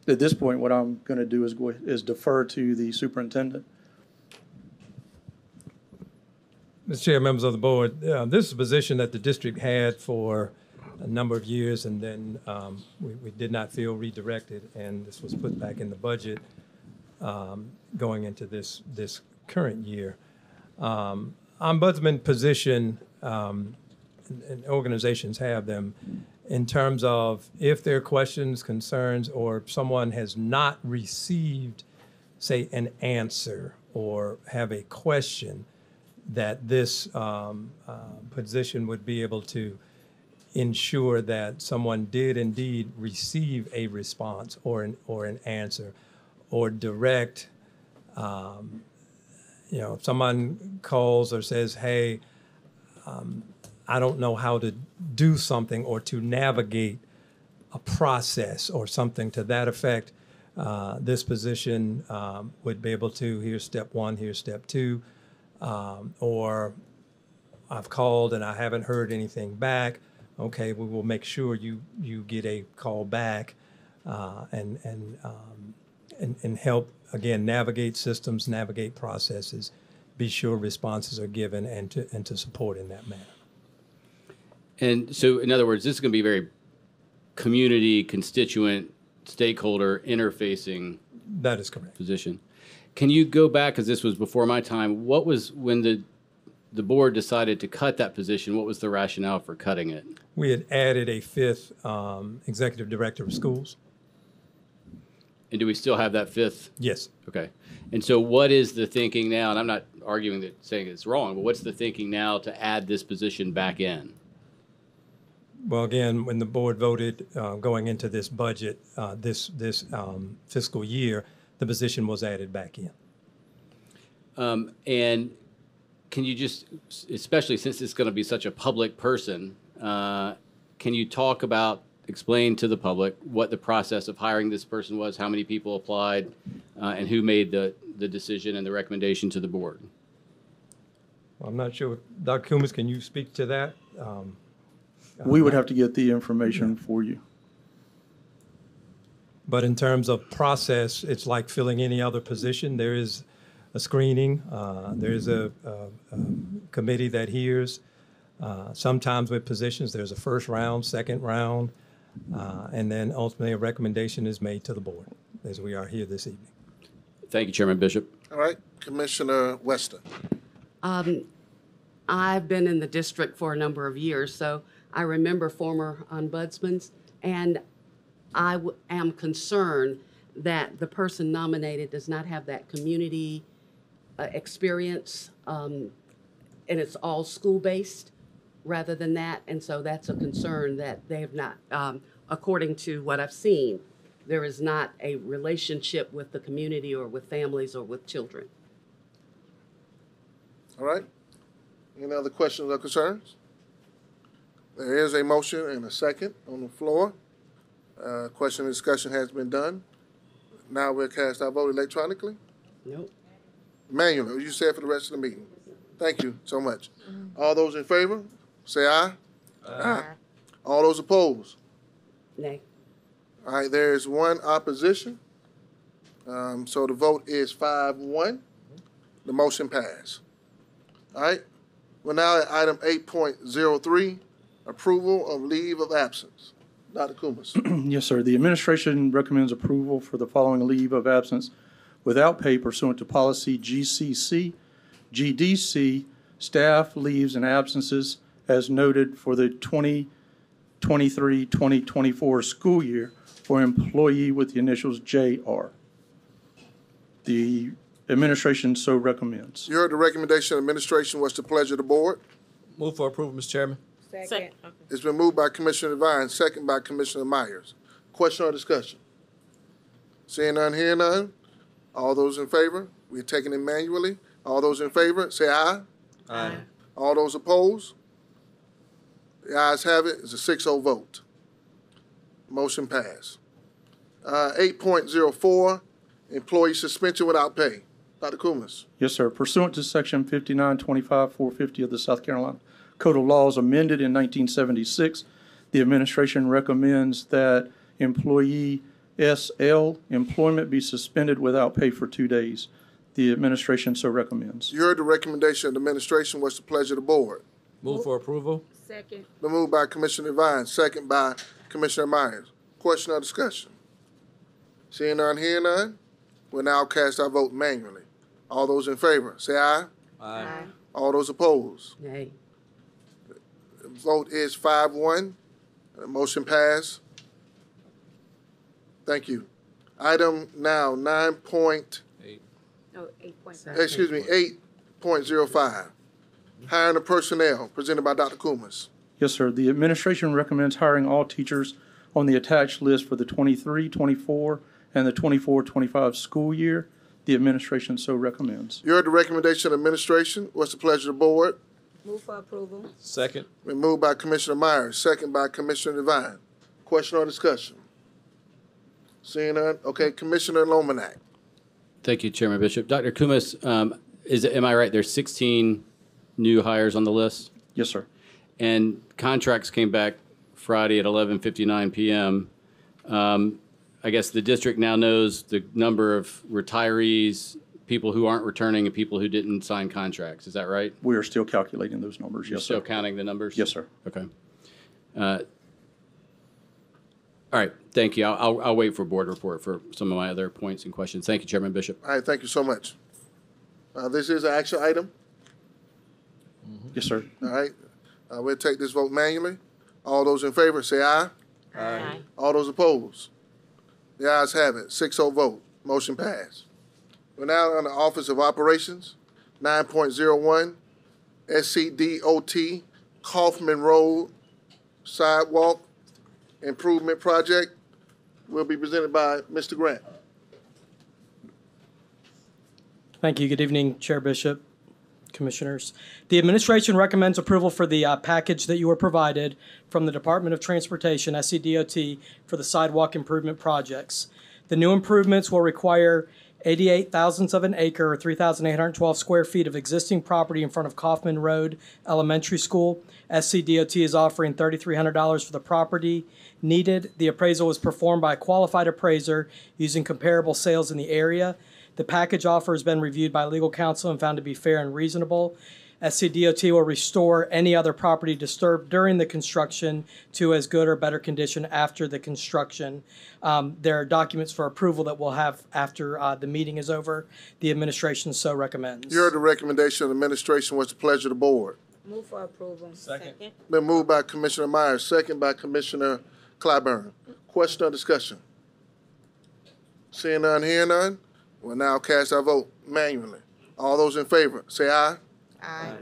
At this point, what I'm going to do is defer to the superintendent. Mr. Chair, members of the board, this is a position that the district had for a number of years, and then we did not feel redirected, and this was put back in the budget going into this current year. Ombudsman position, and organizations have them, in terms of if there are questions, concerns, or someone has not received, say, an answer or have a question, that this position would be able to ensure that someone did indeed receive a response or an answer, or direct, if someone calls or says, hey, I don't know how to do something or to navigate a process or something to that effect, this position would be able to, here's step 1, here's step 2, or I've called and I haven't heard anything back. Okay, we will make sure you get a call back and help, again, navigate systems, navigate processes, be sure responses are given, and to support in that manner. And so, in other words, this is going to be very community, constituent, stakeholder interfacing. That is correct. Position. Can you go back, because this was before my time, what was, when the board decided to cut that position, what was the rationale for cutting it? We had added a 5th executive director of schools. And do we still have that 5th? Yes. Okay. And so what is the thinking now, and I'm not arguing that saying it's wrong, but what's the thinking now to add this position back in? Well, again, when the board voted going into this budget, this fiscal year, the position was added back in. And can you just, especially since it's going to be such a public person, can you talk about, explain to the public what the process of hiring this person was, how many people applied, and who made the decision and the recommendation to the board? I'm not sure. Dr. Kumis, can you speak to that? We would have to get the information for you. But in terms of process, it's like filling any other position. There is a screening. There is a committee that hears. Sometimes with positions, there's a first round, second round. And then ultimately a recommendation is made to the board as we are here this evening. Thank you, Chairman Bishop. All right, Commissioner Weston. I've been in the district for a number of years, so I remember former ombudsmen, and I am concerned that the person nominated does not have that community experience, and it's all school-based rather than that, and so that's a concern that they have not, according to what I've seen, there is not a relationship with the community or with families or with children. All right. Any other questions or concerns? There is a motion and a second on the floor. Question and discussion has been done. Now we'll cast our vote electronically. Nope. Manually, you said for the rest of the meeting. Thank you so much. All those in favor, say aye. Aye. All those opposed? Nay. All right, there is one opposition. So the vote is 5-1. The motion passed. All right, we're now at item 8.03, approval of leave of absence. Dr. Kumas. Yes, sir. The administration recommends approval for the following leave of absence without pay pursuant to policy GCC, GDC, staff leaves and absences as noted for the 2023-2024 school year for employee with the initials JR. The administration so recommends. You heard the recommendation of administration. What's the pleasure of the board? Move for approval, Mr. Chairman. Second. It's been moved by Commissioner Devine, second by Commissioner Myers. Question or discussion? Seeing none, hearing none. All those in favor? We're taking it manually. All those in favor, say aye. Aye. All those opposed? The ayes have it. It's a 6-0 vote. Motion passed. 8.04, employee suspension without pay. Dr. Kumas. Yes, sir. Pursuant to Section 5925-450 of the South Carolina Code of Laws amended in 1976, the administration recommends that employee SL employment be suspended without pay for 2 days. The administration so recommends. You heard the recommendation of the administration. What's the pleasure of the board? Move for approval. Second. Been moved by Commissioner Devine, second by Commissioner Myers. Question or discussion? Seeing none, hearing none, we'll now cast our vote manually. All those in favor, say aye. Aye. All those opposed? Nay. The vote is 5-1. The motion passed. Thank you. Item now 8.05. Hiring of personnel, presented by Dr. Kumas. Yes, sir. The administration recommends hiring all teachers on the attached list for the 23-24 and the 24-25 school year. The administration so recommends. You heard the recommendation of administration. What's the pleasure of the board? Move for approval. Second. Been moved by Commissioner Myers, second by Commissioner Devine. Question or discussion? Seeing none, okay, Commissioner Lomanak. Thank you, Chairman Bishop. Dr. Kumas, am I right? There's 16 new hires on the list? Yes, sir. And contracts came back Friday at 11:59 p.m. I guess the district now knows the number of retirees, people who aren't returning, and people who didn't sign contracts. Is that right? We are still calculating those numbers. You're Yes, still sir. counting the numbers? Yes, sir. Okay. All right. Thank you. I'll wait for board report for some of my other points and questions. Thank you, Chairman Bishop. All right, thank you so much. This is an action item. Yes, sir. All right, we'll take this vote manually. All those in favor, say aye. Aye. All those opposed? The ayes have it. 6-0 vote. Motion passed. We're now on the Office of Operations, 9.01, SCDOT, Kaufman Road Sidewalk Improvement Project will be presented by Mr. Grant. Thank you. Good evening, Chair Bishop, Commissioners. The administration recommends approval for the package that you were provided from the Department of Transportation, SCDOT, for the sidewalk improvement projects. The new improvements will require 88 thousandths of an acre, or 3,812 square feet of existing property in front of Kaufman Road Elementary School. SCDOT is offering $3,300 for the property needed. The appraisal was performed by a qualified appraiser using comparable sales in the area. The package offer has been reviewed by legal counsel and found to be fair and reasonable. SCDOT will restore any other property disturbed during the construction to as good or better condition after the construction. There are documents for approval that we'll have after the meeting is over. The administration so recommends. You heard the recommendation of the administration. What's the pleasure of the board? Move for approval. Second. Been moved by Commissioner Myers, second by Commissioner Clyburn. Question or discussion? Seeing none, hearing none, we'll now cast our vote manually. All those in favor, say aye. Aye.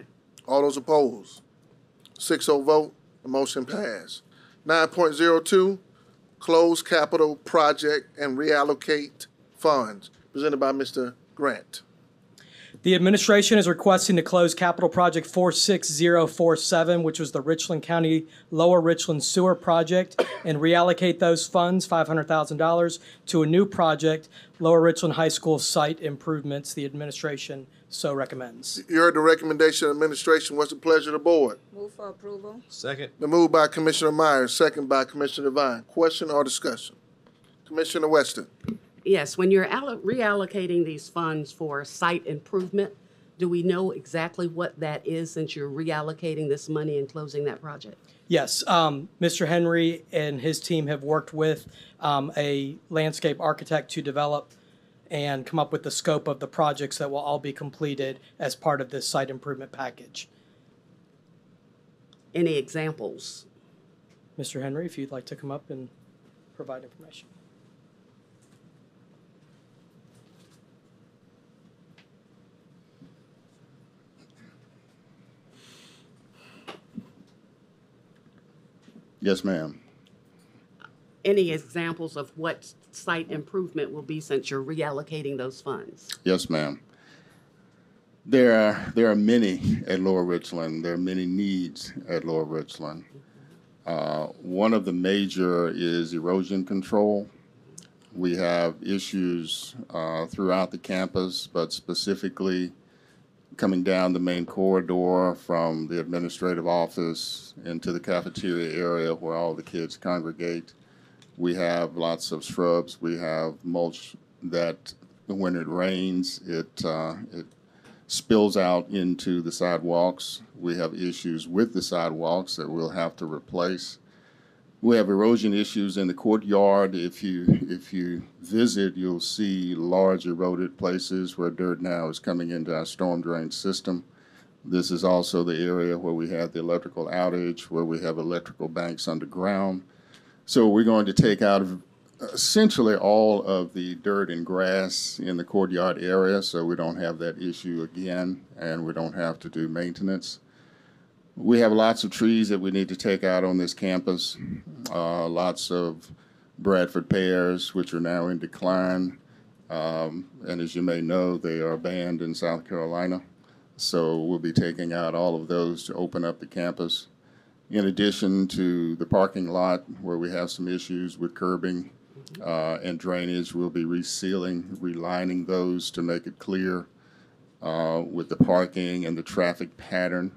All those opposed? 6-0 vote, the motion passed. 9.02, close capital project and reallocate funds, presented by Mr. Grant. The administration is requesting to close capital project 46047, which was the Richland County Lower Richland Sewer Project, and reallocate those funds, $500,000, to a new project, Lower Richland High School site improvements. The administration so recommends. You heard the recommendation of the administration. What's the pleasure of the board? Move for approval. Second. Been moved by Commissioner Myers, second by Commissioner Devine. Question or discussion? Commissioner Weston. Yes, when you're reallocating these funds for site improvement, do we know exactly what that is since you're reallocating this money and closing that project? Yes, Mr. Henry and his team have worked with a landscape architect to develop and come up with the scope of the projects that will all be completed as part of this site improvement package. Any examples? Mr. Henry, if you'd like to come up and provide information. Yes, ma'am. Any examples of what site improvement will be since you're reallocating those funds? Yes, ma'am. There are many at Lower Richland. There are many needs at Lower Richland. One of the major is erosion control. We have issues throughout the campus, but specifically coming down the main corridor from the administrative office into the cafeteria area where all the kids congregate. We have lots of shrubs. We have mulch that when it rains, it spills out into the sidewalks. We have issues with the sidewalks that we'll have to replace. We have erosion issues in the courtyard. If you visit, you'll see large eroded places where dirt now is coming into our storm drain system. This is also the area where we had the electrical outage, where we have electrical banks underground. So we're going to take out essentially all of the dirt and grass in the courtyard area so we don't have that issue again and we don't have to do maintenance. We have lots of trees that we need to take out on this campus, lots of Bradford pears, which are now in decline. And as you may know, they are banned in South Carolina. So we'll be taking out all of those to open up the campus. In addition to the parking lot, where we have some issues with curbing and drainage, we'll be resealing, relining those to make it clear with the parking and the traffic pattern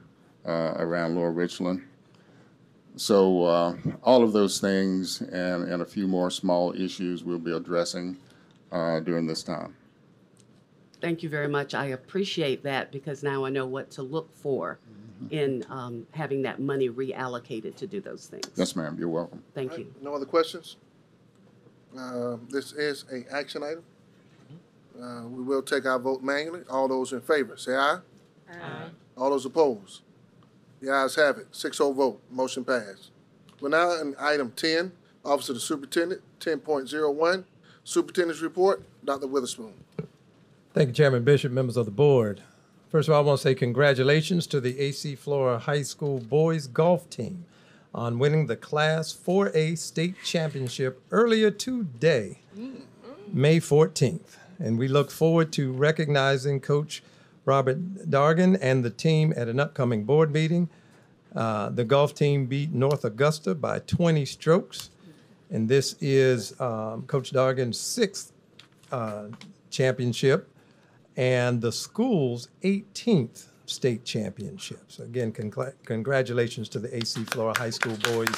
around Lower Richland. So all of those things and a few more small issues we'll be addressing during this time. Thank you very much. I appreciate that because now I know what to look for in having that money reallocated to do those things. Yes, ma'am. You're welcome. Thank you. No other questions? This is an action item. We will take our vote manually. All those in favor, say aye. Aye. All those opposed? The ayes have it. 6-0 vote. Motion passed. We're now in item 10, Office of the Superintendent, 10.01, Superintendent's Report. Dr. Witherspoon. Thank you, Chairman Bishop, members of the board. First of all, I want to say congratulations to the AC Flora High School boys golf team on winning the Class 4A state championship earlier today, May 14th. And we look forward to recognizing Coach Robert Dargan and the team at an upcoming board meeting. The golf team beat North Augusta by 20 strokes. And this is Coach Dargan's 6th championship and the school's 18th state championship. So again, congratulations to the AC Flora High School boys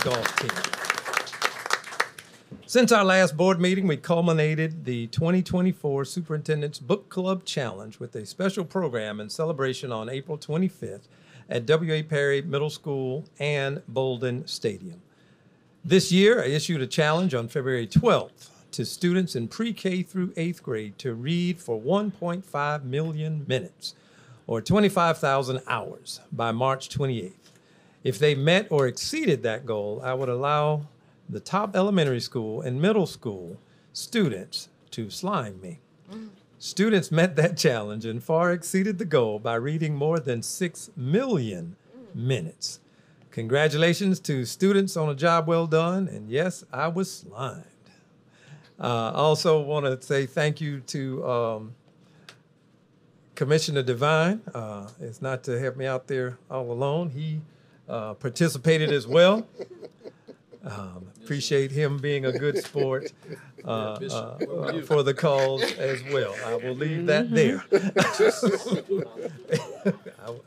golf team. Since our last board meeting, we culminated the 2024 Superintendent's Book Club Challenge with a special program and celebration on April 25th at W.A. Perry Middle School and Bolden Stadium. This year, I issued a challenge on February 12th to students in pre-K through 8th grade to read for 1.5 million minutes, or 25,000 hours, by March 28th. If they met or exceeded that goal, I would allow the top elementary school and middle school students to slime me. Students met that challenge and far exceeded the goal by reading more than 6 million minutes. Congratulations to students on a job well done, and yes, I was slimed. I also want to say thank you to Commissioner Devine. It's not to have me out there all alone. He participated as well. Appreciate him being a good sport for the cause as well. I will leave that there.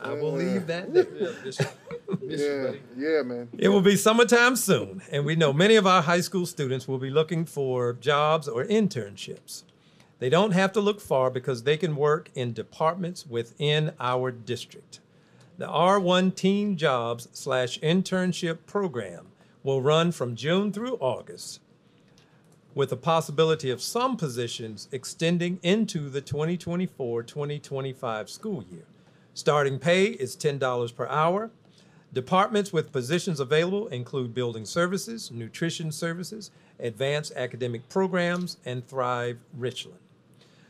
I will leave that there. Yeah, man. It will be summertime soon, and we know many of our high school students will be looking for jobs or internships. They don't have to look far because they can work in departments within our district. The R1 Teen Jobs /internship program will run from June through August, with the possibility of some positions extending into the 2024-2025 school year. Starting pay is $10 per hour. Departments with positions available include building services, nutrition services, advanced academic programs, and Thrive Richland.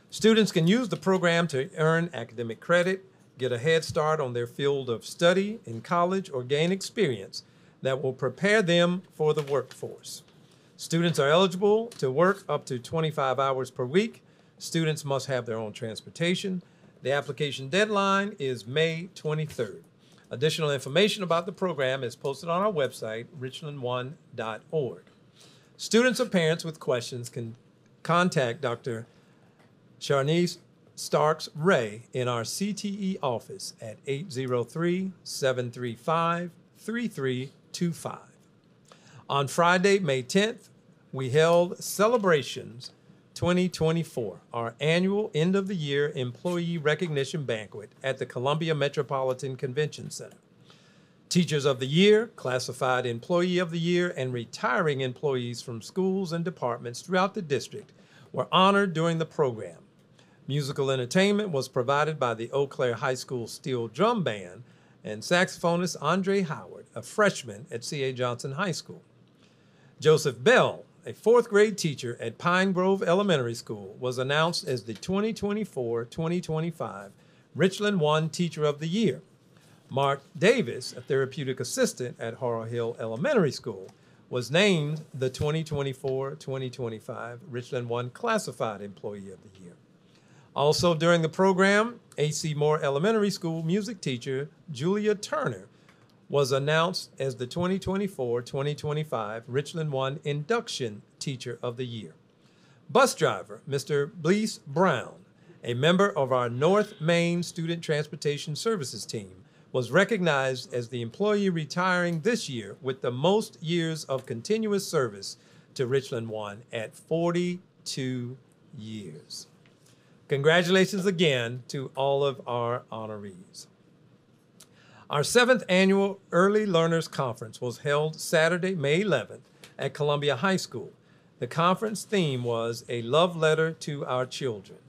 Students can use the program to earn academic credit, get a head start on their field of study in college, or gain experience that will prepare them for the workforce. Students are eligible to work up to 25 hours per week. Students must have their own transportation. The application deadline is May 23rd. Additional information about the program is posted on our website, richland1.org. Students or parents with questions can contact Dr. Sharnice Starks Ray in our CTE office at 803-735-3325. On Friday, May 10th, we held Celebrations 2024, our annual end-of-the-year employee recognition banquet at the Columbia Metropolitan Convention Center. Teachers of the Year, Classified Employee of the Year, and retiring employees from schools and departments throughout the district were honored during the program. Musical entertainment was provided by the Eau Claire High School Steel Drum Band and saxophonist Andre Howard, a freshman at C.A. Johnson High School. Joseph Bell, a fourth grade teacher at Pine Grove Elementary School, was announced as the 2024-2025 Richland 1 Teacher of the Year. Mark Davis, a therapeutic assistant at Harrell Hill Elementary School, was named the 2024-2025 Richland 1 Classified Employee of the Year. Also during the program, A.C. Moore Elementary School music teacher Julia Turner was announced as the 2024-2025 Richland 1 Induction Teacher of the Year. Bus driver Mr. Blease Brown, a member of our North Main Student Transportation Services team, was recognized as the employee retiring this year with the most years of continuous service to Richland 1 at 42 years. Congratulations again to all of our honorees. Our 7th annual Early Learners Conference was held Saturday, May 11th at Columbia High School. The conference theme was A Love Letter to Our Children.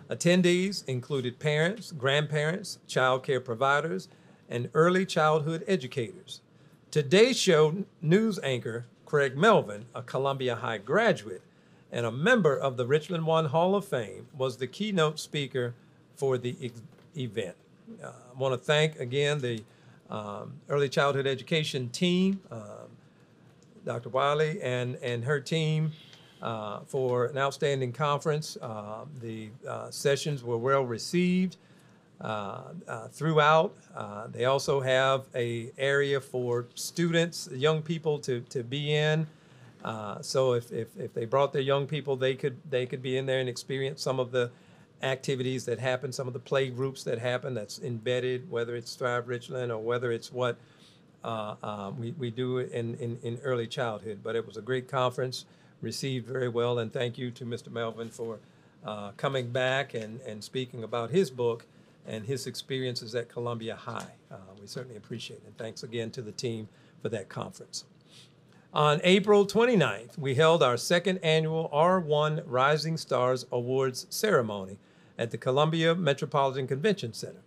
Attendees included parents, grandparents, child care providers, and early childhood educators. Today's show news anchor, Craig Melvin, a Columbia High graduate and a member of the Richland 1 Hall of Fame, was the keynote speaker for the event. I want to thank again the early childhood education team, Dr. Wiley and her team for an outstanding conference. The sessions were well received throughout. They also have an area for students, young people to be in. So if they brought their young people, they could be in there and experience some of the activities that happen, some of the play groups that happen that's embedded, whether it's Thrive Richland or whether it's what we do in early childhood. But it was a great conference. received very well. And thank you to Mr. Melvin for coming back and speaking about his book and his experiences at Columbia High. We certainly appreciate it. And thanks again to the team for that conference. On April 29th, we held our second annual R1 Rising Stars Awards ceremony at the Columbia Metropolitan Convention Center.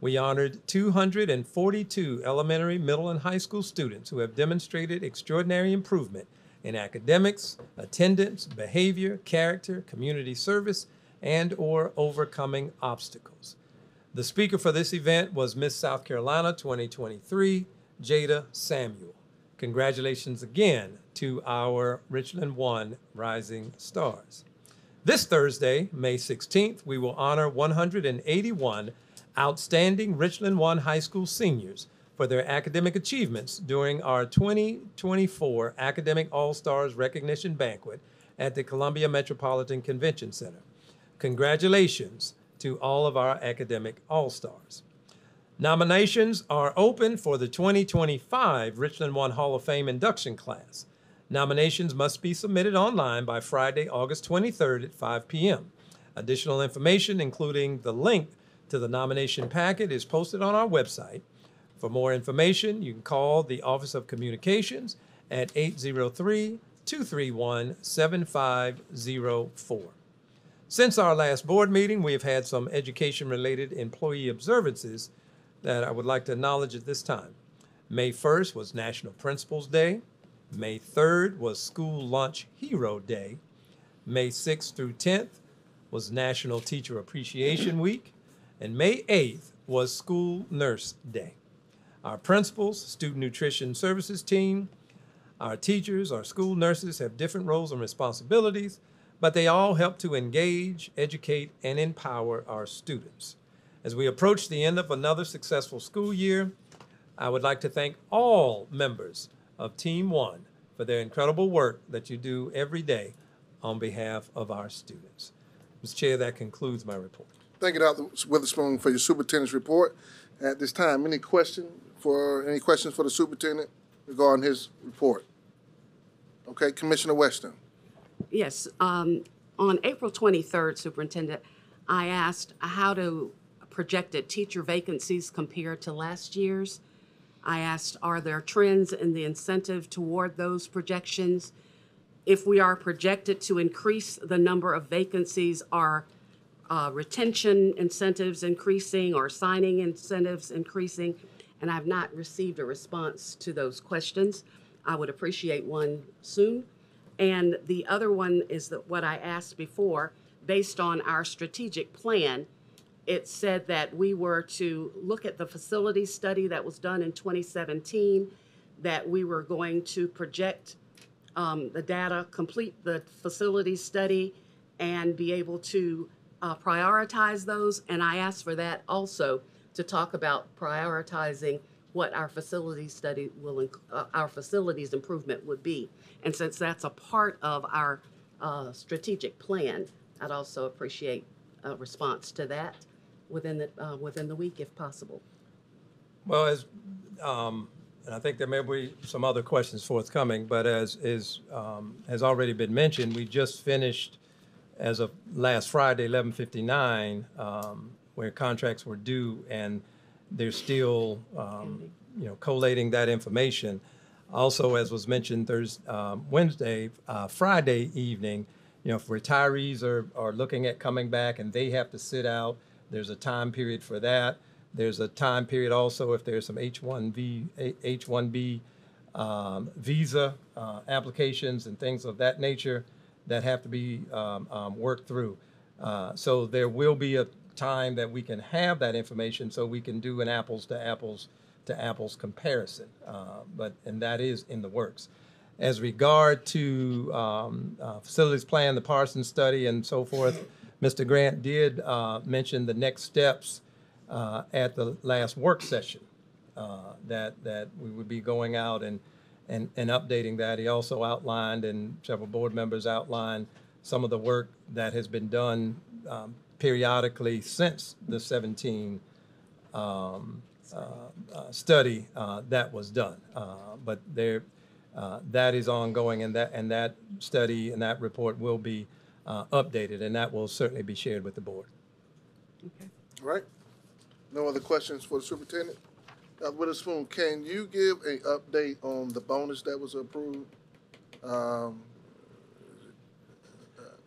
We honored 242 elementary, middle, and high school students who have demonstrated extraordinary improvement in academics, attendance, behavior, character, community service, and/or overcoming obstacles. The speaker for this event was Miss South Carolina 2023, Jada Samuel. Congratulations again to our Richland 1 Rising Stars. This Thursday, May 16th, we will honor 181 outstanding Richland 1 High School seniors for their academic achievements during our 2024 Academic All-Stars Recognition Banquet at the Columbia Metropolitan Convention Center. Congratulations to all of our academic all-stars. Nominations are open for the 2025 Richland 1 Hall of Fame induction class. Nominations must be submitted online by Friday, August 23rd at 5 p.m. Additional information, including the link to the nomination packet, is posted on our website. For more information, you can call the Office of Communications at 803-231-7504. Since our last board meeting, we have had some education-related employee observances that I would like to acknowledge at this time. May 1st was National Principals Day. May 3rd was School Lunch Hero Day. May 6th through 10th was National Teacher Appreciation Week. And May 8th was School Nurse Day. Our principals, Student Nutrition Services team, our teachers, our school nurses have different roles and responsibilities, but they all help to engage, educate, and empower our students. As we approach the end of another successful school year, I would like to thank all members of Team 1 for their incredible work that you do every day on behalf of our students. Mr. Chair, that concludes my report. Thank you, Dr. Witherspoon, for your superintendent's report. At this time, any questions for the superintendent regarding his report? Okay, Commissioner Weston. Yes, on April 23rd, Superintendent, I asked how do projected teacher vacancies compare to last year's. I asked, are there trends in the incentive toward those projections? If we are projected to increase the number of vacancies, are retention incentives increasing or signing incentives increasing? And I've not received a response to those questions. I would appreciate one soon. And the other one is that what I asked before, based on our strategic plan, it said that we were to look at the facility study that was done in 2017, that we were going to project the data, complete the facility study, and be able to prioritize those. And I asked for that also to talk about prioritizing what our facility study will, our facilities improvement would be. And since that's a part of our strategic plan, I'd also appreciate a response to that within the week, if possible. Well, and I think there may be some other questions forthcoming, but as has already been mentioned, we just finished, as of last Friday, 11/59, where contracts were due, and they're still, collating that information. Also, as was mentioned Friday evening, if retirees are looking at coming back and they have to sit out, there's a time period for that. There's a time period also if there's some H-1B visa applications and things of that nature that have to be worked through. So there will be a time that we can have that information so we can do an apples to apples comparison. And that is in the works. As regard to facilities plan, the Parsons study and so forth, Mr. Grant did mention the next steps at the last work session, that we would be going out and updating that. He also outlined, and several board members outlined, some of the work that has been done periodically since the 17 study that was done. But That is ongoing, and that study and that report will be updated, and that will certainly be shared with the board. All right. No other questions for the superintendent? Dr. Witherspoon, can you give an update on the bonus that was approved?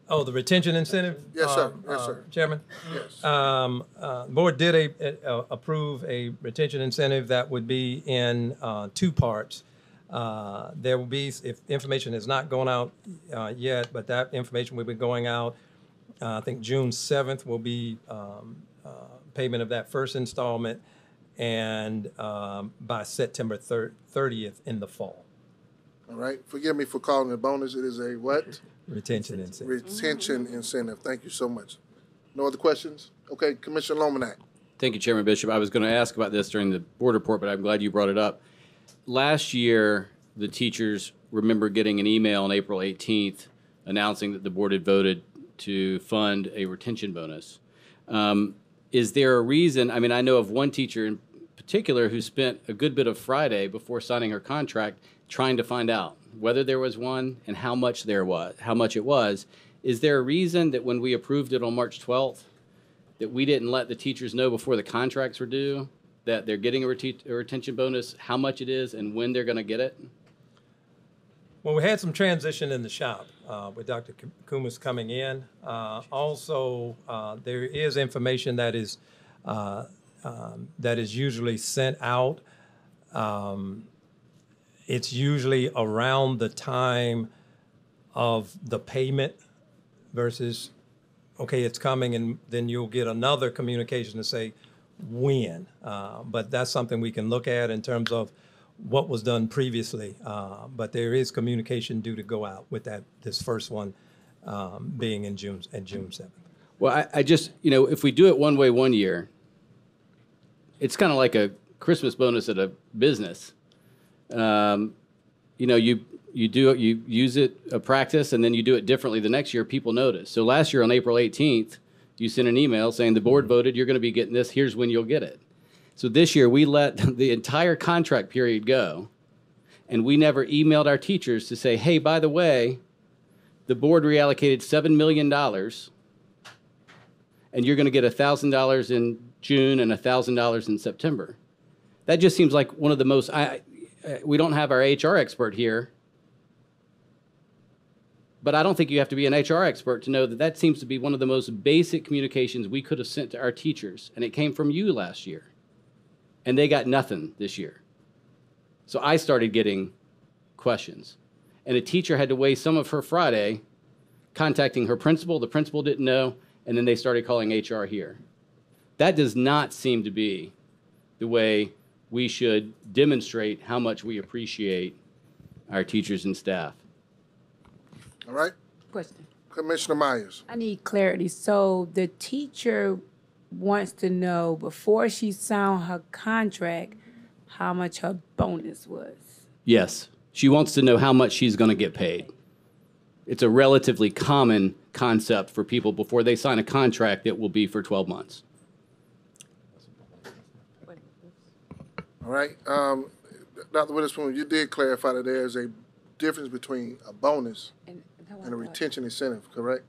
Oh, the retention incentive? Yes, sir. Yes, sir. Chairman? Yes. Board did approve a retention incentive that would be in 2 parts. There will be, if information has not gone out yet, but that information will be going out. I think June 7th will be payment of that first installment, and by September 30th in the fall. All right. Forgive me for calling it bonus. It is a what? Retention incentive. Retention incentive. Thank you so much. No other questions? Okay, Commissioner Lomanak. Thank you, Chairman Bishop. I was going to ask about this during the board report, but I'm glad you brought it up. Last year, the teachers remember getting an email on April 18th announcing that the board had voted to fund a retention bonus. Is there a reason? I mean, I know of one teacher in particular who spent a good bit of Friday before signing her contract trying to find out whether there was one and how much it was. Is there a reason that when we approved it on March 12th that we didn't let the teachers know before the contracts were due that they're getting a retention bonus, how much it is, and when they're going to get it? Well, we had some transition in the shop with Dr. Kumas coming in. Also, there is information that is usually sent out. It's usually around the time of the payment versus, okay, it's coming, and then you'll get another communication to say when. But that's something we can look at in terms of what was done previously. But there is communication due to go out with this first one being in June 7th. Well, I just, if we do it one way one year, it's kind of like a Christmas bonus at a business. You use it a practice, and then you do it differently the next year. People notice. So last year on April 18th, you sent an email saying the board voted. You're going to be getting this. Here's when you'll get it. So this year we let the entire contract period go, and we never emailed our teachers to say, hey, by the way, the board reallocated $7 million, and you're going to get $1,000 in June and $1,000 in September. That just seems like one of the most. We don't have our HR expert here, but I don't think you have to be an HR expert to know that that seems to be one of the most basic communications we could have sent to our teachers, and it came from you last year, and they got nothing this year. So I started getting questions, and a teacher had to waste some of her Friday contacting her principal. The principal didn't know, and then they started calling HR here. That does not seem to be the way we should demonstrate how much we appreciate our teachers and staff. All right. Question. Commissioner Myers. I need clarity. So the teacher wants to know before she signed her contract how much her bonus was. Yes. She wants to know how much she's going to get paid. It's a relatively common concept for people before they sign a contract that will be for 12 months. All right. Dr. Witherspoon, you did clarify that there is a difference between a bonus and a retention incentive, correct?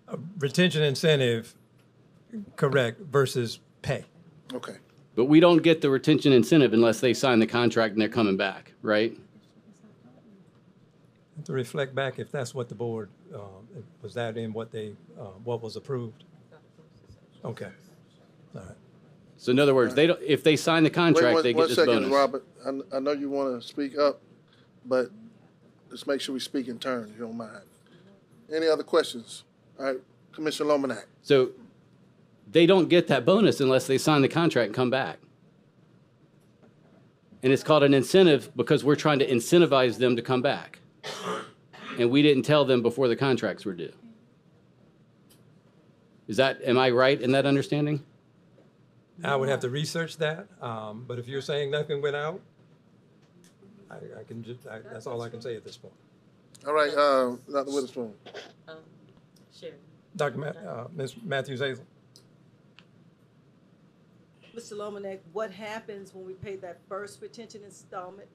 A retention incentive, correct, versus pay. Okay. But we don't get the retention incentive unless they sign the contract and they're coming back, right? To reflect back if that's what the board, was that in what what was approved? Okay. All right. So in other words, they don't. If they sign the contract, they get this bonus. One second, Robert. I know you want to speak up, but let's make sure we speak in turn, if you don't mind. Any other questions? All right, Commissioner Lomanak. So they don't get that bonus unless they sign the contract and come back. And it's called an incentive because we're trying to incentivize them to come back. And we didn't tell them before the contracts were due. Am I right in that understanding? I would have to research that, but if you're saying nothing went out, I can just, that's all I can say at this point. All right, Dr. Witherspoon. Ms. Matthews-Hazel. Mr. Lomanak, what happens when we pay that first retention installment?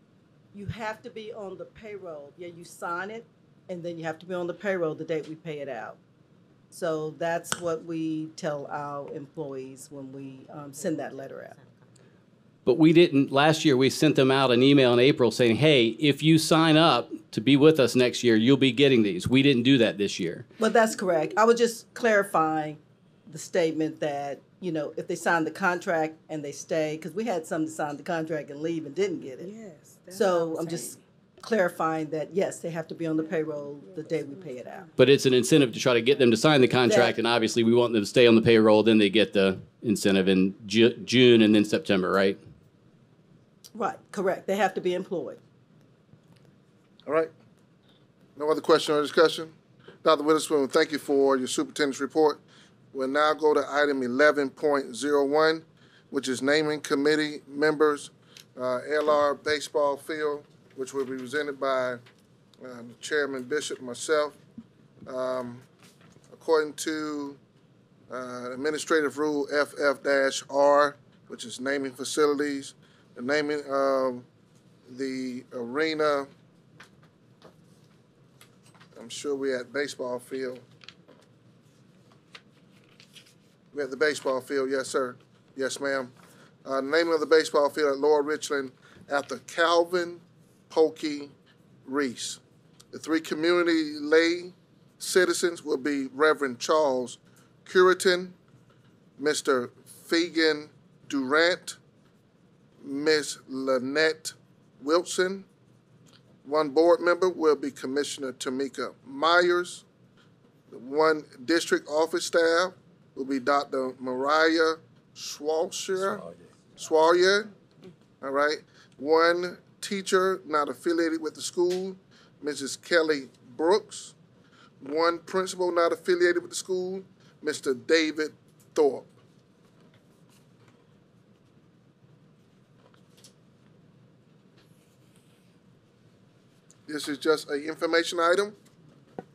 you have to be on the payroll. Yeah, you sign it, and then you have to be on the payroll the date we pay it out. So that's what we tell our employees when we send that letter out. But we didn't, last year, we sent them out an email in April saying, hey, if you sign up to be with us next year, you'll be getting these. We didn't do that this year. Well, that's correct. I was just clarifying the statement that, you know, if they sign the contract and they stay, because we had some that signed the contract and leave and didn't get it. Yes. So I'm just clarifying that, yes, they have to be on the payroll the day we pay it out. But it's an incentive to try to get them to sign the contract, and obviously we want them to stay on the payroll, then they get the incentive in June and then September, right? Right, correct. They have to be employed. All right. No other question or discussion? Dr. Witherspoon, thank you for your superintendent's report. We'll now go to item 11.01, which is naming committee members, LR baseball field, which will be presented by Chairman Bishop, myself. According to Administrative Rule FF-R, which is naming facilities, the naming of the arena, I'm sure we're at baseball field. We're at the baseball field, yes, sir. Yes, ma'am. Naming of the baseball field at Lower Richland after Calvin Pokey Reese. The three community lay citizens will be Reverend Charles Curitin, Mr. Fegan Durant, Ms. Lynette Wilson. One board member will be Commissioner Tamika Myers. One district office staff will be Dr. Mariah Swalyer. All right. One teacher not affiliated with the school, Mrs. Kelly Brooks. One principal not affiliated with the school, Mr. David Thorpe. This is just an information item.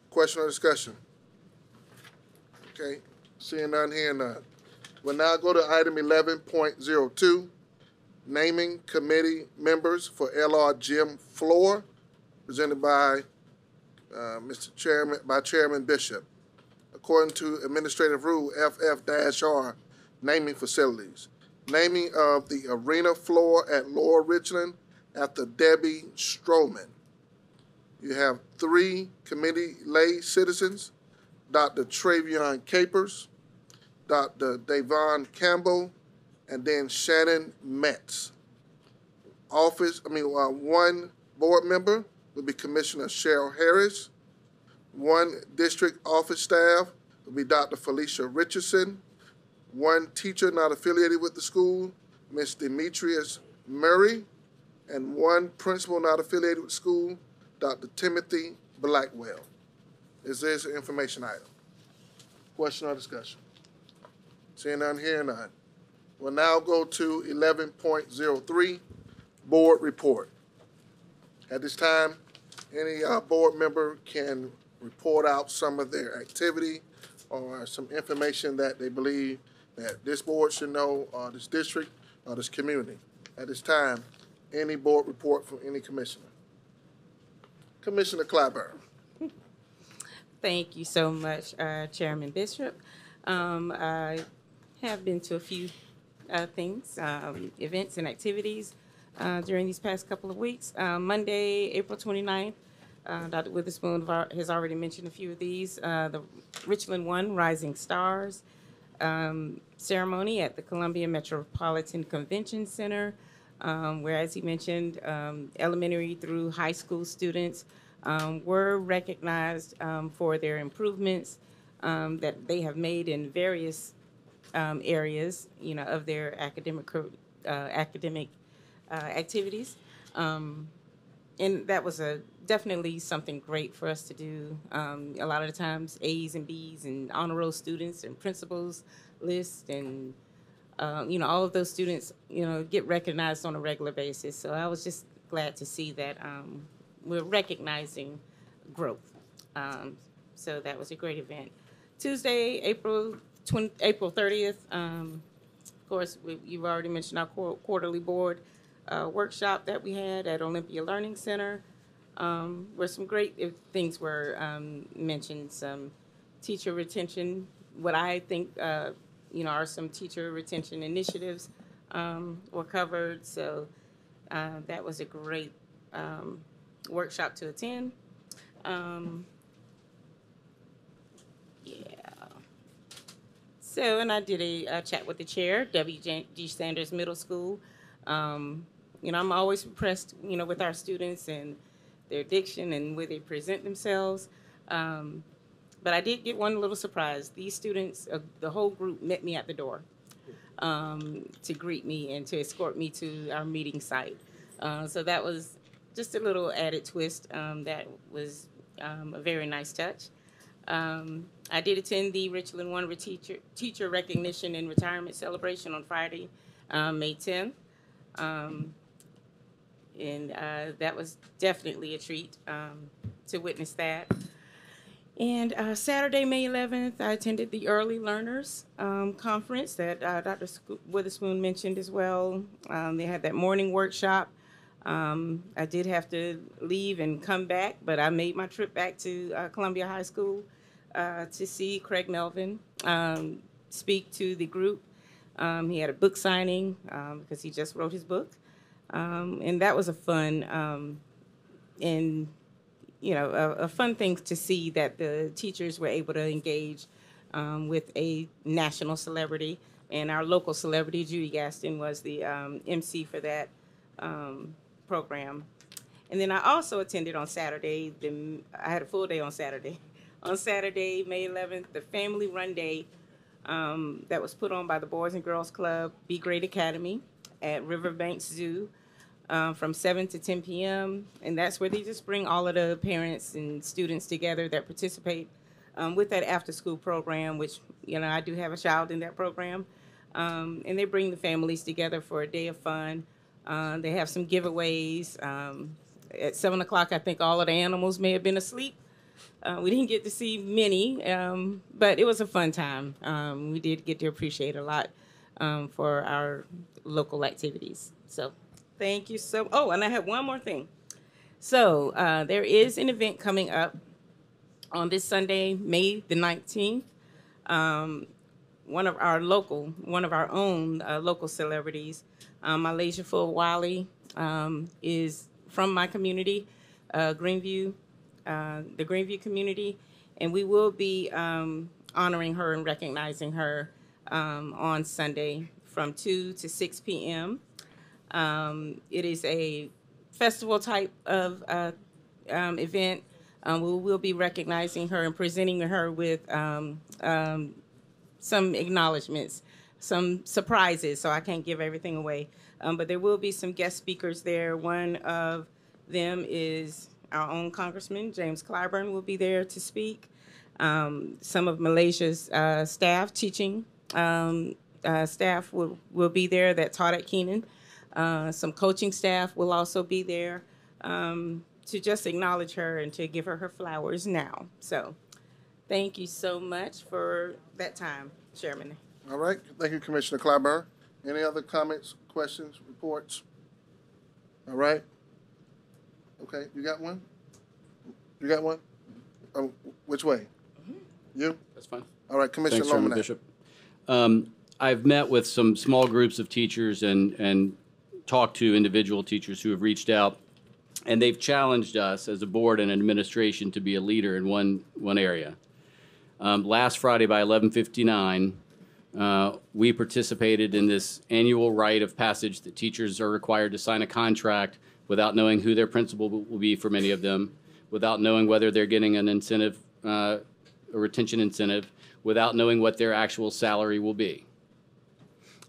Question or discussion? Okay, seeing none, hearing none. We'll now go to item 11.02, naming committee members for LR Gym Floor, presented by Chairman Bishop. According to Administrative Rule FF-R, naming facilities. Naming of the arena floor at Lower Richland after Debbie Stroman. You have three committee lay citizens, Dr. Travion Capers, Dr. Davon Campbell, and then Shannon Metz. One board member will be Commissioner Cheryl Harris. One district office staff will be Dr. Felicia Richardson. One teacher not affiliated with the school, Ms. Demetrius Murray. And one principal not affiliated with the school, Dr. Timothy Blackwell. Is this an information item? Question or discussion? Seeing none, hearing none. We'll now go to 11.03, board report. At this time, any board member can report out some of their activity or some information that they believe that this board should know, or this district, or this community. At this time, any board report from any commissioner. Commissioner Clyburn. Thank you so much, Chairman Bishop. I have been to a few things, events and activities during these past couple of weeks. Monday, April 29th, Dr. Witherspoon has already mentioned a few of these. The Richland 1 Rising Stars ceremony at the Columbia Metropolitan Convention Center, where, as he mentioned, elementary through high school students were recognized for their improvements that they have made in various areas, of their academic activities. And that was definitely something great for us to do. A lot of the times, A's and B's and honor roll students and principals list and all of those students, get recognized on a regular basis. So I was just glad to see that we're recognizing growth. So that was a great event. Tuesday, April 30th. Of course, you've already mentioned our quarterly board workshop that we had at Olympia Learning Center, where some great things were mentioned. Some teacher retention, what I think are some teacher retention initiatives were covered. So that was a great workshop to attend. So, and I did a chat with the chair, W.G. Sanders Middle School. I'm always impressed, with our students and their diction and where they present themselves. But I did get one little surprise. These students, the whole group met me at the door to greet me and to escort me to our meeting site. So that was just a little added twist that was a very nice touch. I did attend the Richland 1 teacher recognition and retirement celebration on Friday, May 10th. And that was definitely a treat to witness that. And Saturday, May 11th, I attended the Early Learners Conference that Dr. Witherspoon mentioned as well. They had that morning workshop. I did have to leave and come back, but I made my trip back to Columbia High School to see Craig Melvin speak to the group. He had a book signing because he just wrote his book. And that was a fun a fun thing to see that the teachers were able to engage with a national celebrity. And our local celebrity, Judy Gaston, was the MC for that program. And then I also attended on Saturday. I had a full day on Saturday. On Saturday, May 11th, the Family Run Day that was put on by the Boys and Girls Club, Be Great Academy at Riverbanks Zoo. From 7 to 10 p.m. And that's where they just bring all of the parents and students together that participate with that after-school program, which, I do have a child in that program. And they bring the families together for a day of fun. They have some giveaways. At 7 o'clock, I think all of the animals may have been asleep. We didn't get to see many, but it was a fun time. We did get to appreciate a lot for our local activities. So. Thank you so. Oh, and I have one more thing. So there is an event coming up on this Sunday, May the 19th. One of our own local celebrities, Malaysia Full Wiley, is from my community, Greenview, the Greenview community, and we will be honoring her and recognizing her on Sunday from 2 to 6 p.m. It is a festival type of event. We will be recognizing her and presenting her with some acknowledgments, some surprises, so I can't give everything away. But there will be some guest speakers there. One of them is our own Congressman, James Clyburn, will be there to speak. Some of Malaysia's staff, teaching staff will be there that taught at Keenan. Some coaching staff will also be there to just acknowledge her and to give her flowers now. So thank you so much for that time, Chairman. All right. Thank you, Commissioner Clyburn. Any other comments, questions, reports? All right. Okay, you got one? You got one? Which way? You? That's fine. All right, Commissioner Thanks, Chairman Bishop. I've met with some small groups of teachers and talked to individual teachers who have reached out, and they've challenged us as a board and administration to be a leader in one area. Last Friday by 11:59, we participated in this annual rite of passage that teachers are required to sign a contract without knowing who their principal will be for many of them, without knowing whether they're getting an incentive, a retention incentive, without knowing what their actual salary will be.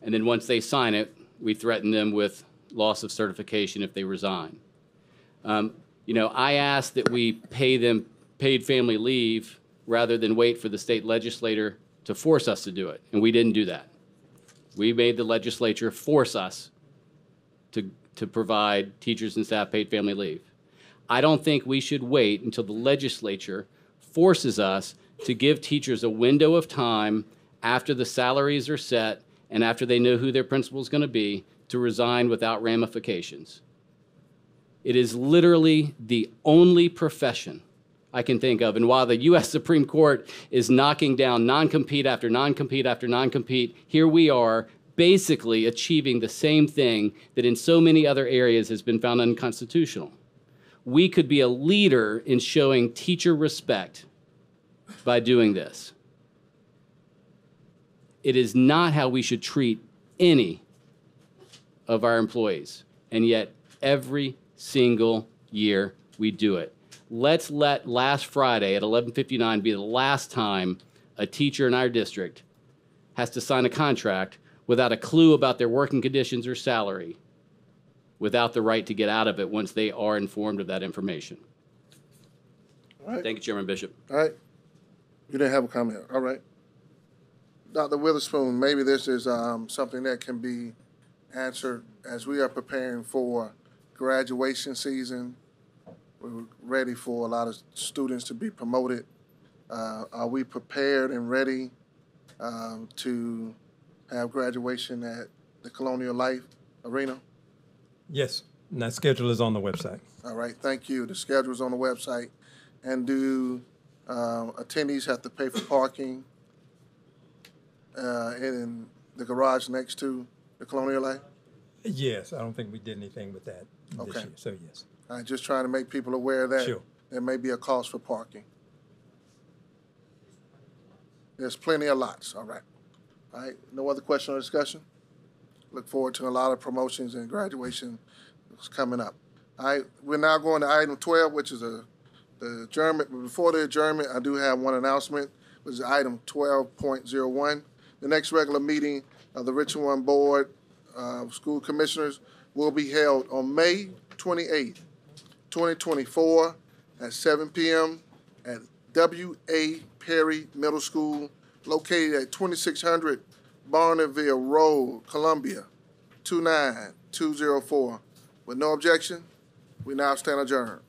And then once they sign it, we threaten them with loss of certification if they resign. I asked that we pay them paid family leave rather than wait for the state legislator to force us to do it, and we didn't do that. We made the legislature force us to provide teachers and staff paid family leave. I don't think we should wait until the legislature forces us to give teachers a window of time after the salaries are set and after they know who their principal is going to be to resign without ramifications. It is literally the only profession I can think of. And while the U.S. Supreme Court is knocking down non-compete after non-compete after non-compete, here we are basically achieving the same thing that in so many other areas has been found unconstitutional. We could be a leader in showing teacher respect by doing this. It is not how we should treat any of our employees, and yet every single year we do it. Let's let last Friday at 11:59 be the last time a teacher in our district has to sign a contract without a clue about their working conditions or salary, without the right to get out of it once they are informed of that information. All right. Thank you, Chairman Bishop. All right. You didn't have a comment. All right. Dr. Witherspoon, maybe this is something that can be answered as we are preparing for graduation season. We're ready for a lot of students to be promoted. Are we prepared and ready to have graduation at the Colonial Life Arena? Yes, and that schedule is on the website. All right, thank you. The schedule is on the website. And do attendees have to pay for parking in the garage next to the Colonial Life? Yes, I don't think we did anything with that this year, so yes. I'm just trying to make people aware that Sure. there may be a cost for parking. There's plenty of lots, all right. All right, no other question or discussion? Look forward to a lot of promotions and graduation coming up. All right, we're now going to item 12, which is the adjournment. But before the adjournment, I do have one announcement, which is item 12.01. The next regular meeting of the Richland 1 Board of School Commissioners will be held on May 28th, 2024 at 7 p.m. at W.A. Perry Middle School, located at 2600 Barneville Road, Columbia, 29204. With no objection, we now stand adjourned.